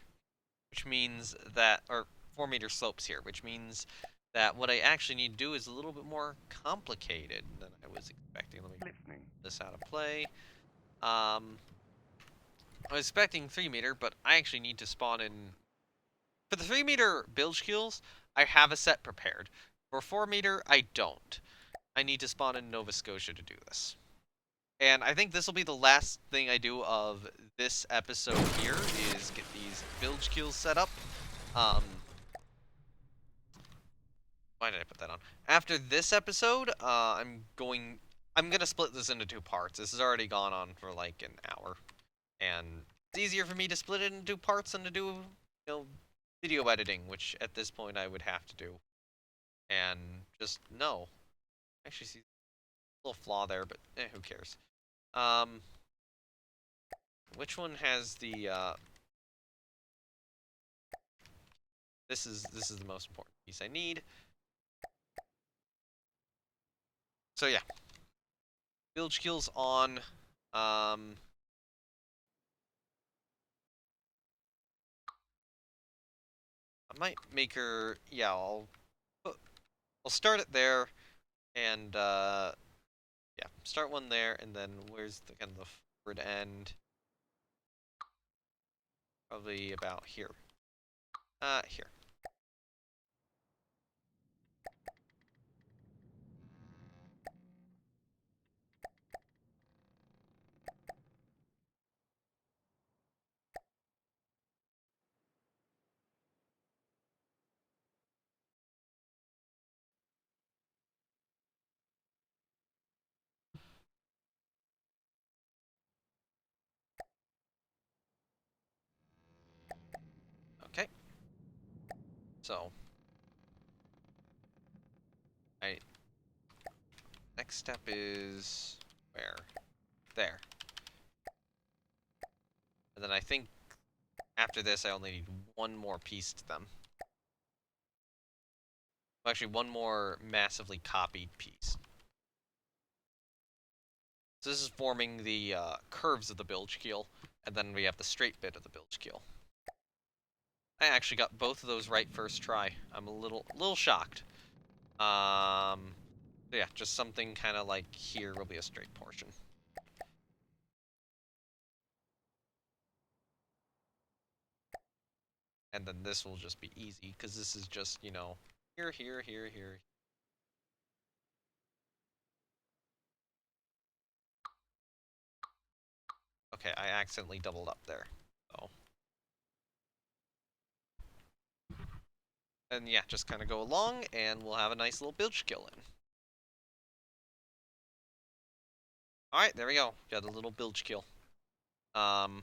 which means that, or 4 meter slopes here, which means that what I actually need to do is a little bit more complicated than I was expecting. Let me get this out of play. I was expecting 3 meter, but I actually need to spawn in. For the 3 meter bilge keels, I have a set prepared. For 4 meter, I don't. I need to spawn in Nova Scotia to do this. And I think this will be the last thing I do of this episode here, is get these bilge keels set up. Why did I put that on? After this episode, I'm gonna split this into 2 parts. This has already gone on for like an hour. And it's easier for me to split it into parts than to do, video editing, which at this point I would have to do. And just, no. Actually, see, a little flaw there, but who cares? Um, which one has the, this is the most important piece I need. So yeah, bilge keels on. I might make her, yeah, I'll start it there, and yeah, start one there, and then where's the kind of the forward end? Probably about here. Here. Okay. So, I next step is where? There. And then I think after this I only need one more piece to them. Well, actually, one more massively copied piece. So this is forming the curves of the bilge keel, and then we have the straight bit of the bilge keel. I actually got both of those right first try. I'm a little shocked. Yeah, just something kind of like here will be a straight portion. And then this will just be easy, because this is just, here, here, here, here. Okay, I accidentally doubled up there. So And yeah, just kind of go along, and we'll have a nice little bilge kill in. All right, there we go. Got a little bilge kill. Um,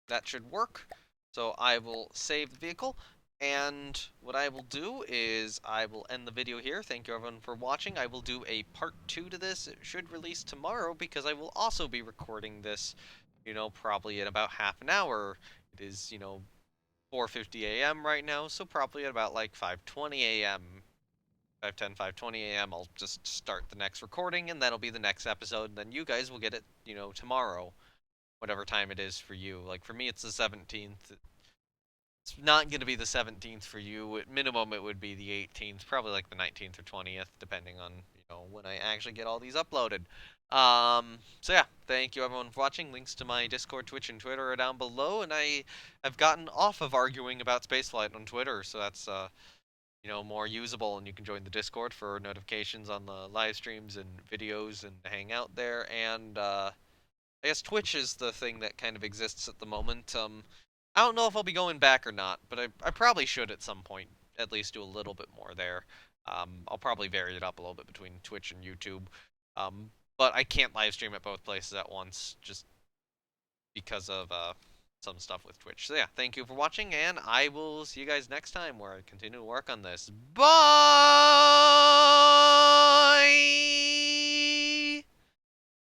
that should work. So I will save the vehicle, and what I will do is I will end the video here. Thank you everyone for watching. I will do a part 2 to this. It should release tomorrow because I will also be recording this, probably in about half an hour. It is, 4:50 a.m. right now, so probably at about like 5:20 a.m. 5:10, 5:20 a.m. I'll just start the next recording, and that'll be the next episode. And then you guys will get it, tomorrow, whatever time it is for you. Like for me, it's the 17th. It's not going to be the 17th for you. At minimum, it would be the 18th, probably like the 19th or 20th, depending on when I actually get all these uploaded. So yeah, thank you everyone for watching. Links to my Discord, Twitch, and Twitter are down below, and I have gotten off of arguing about spaceflight on Twitter, so that's more usable, and you can join the Discord for notifications on the live streams and videos and hang out there. And I guess Twitch is the thing that kind of exists at the moment. I don't know if I'll be going back or not, but I probably should at some point at least do a little bit more there. I'll probably vary it up a little bit between Twitch and YouTube. Um, but I can't live stream at both places at once just because of some stuff with Twitch. So yeah, thank you for watching, and I will see you guys next time where I continue to work on this. Bye!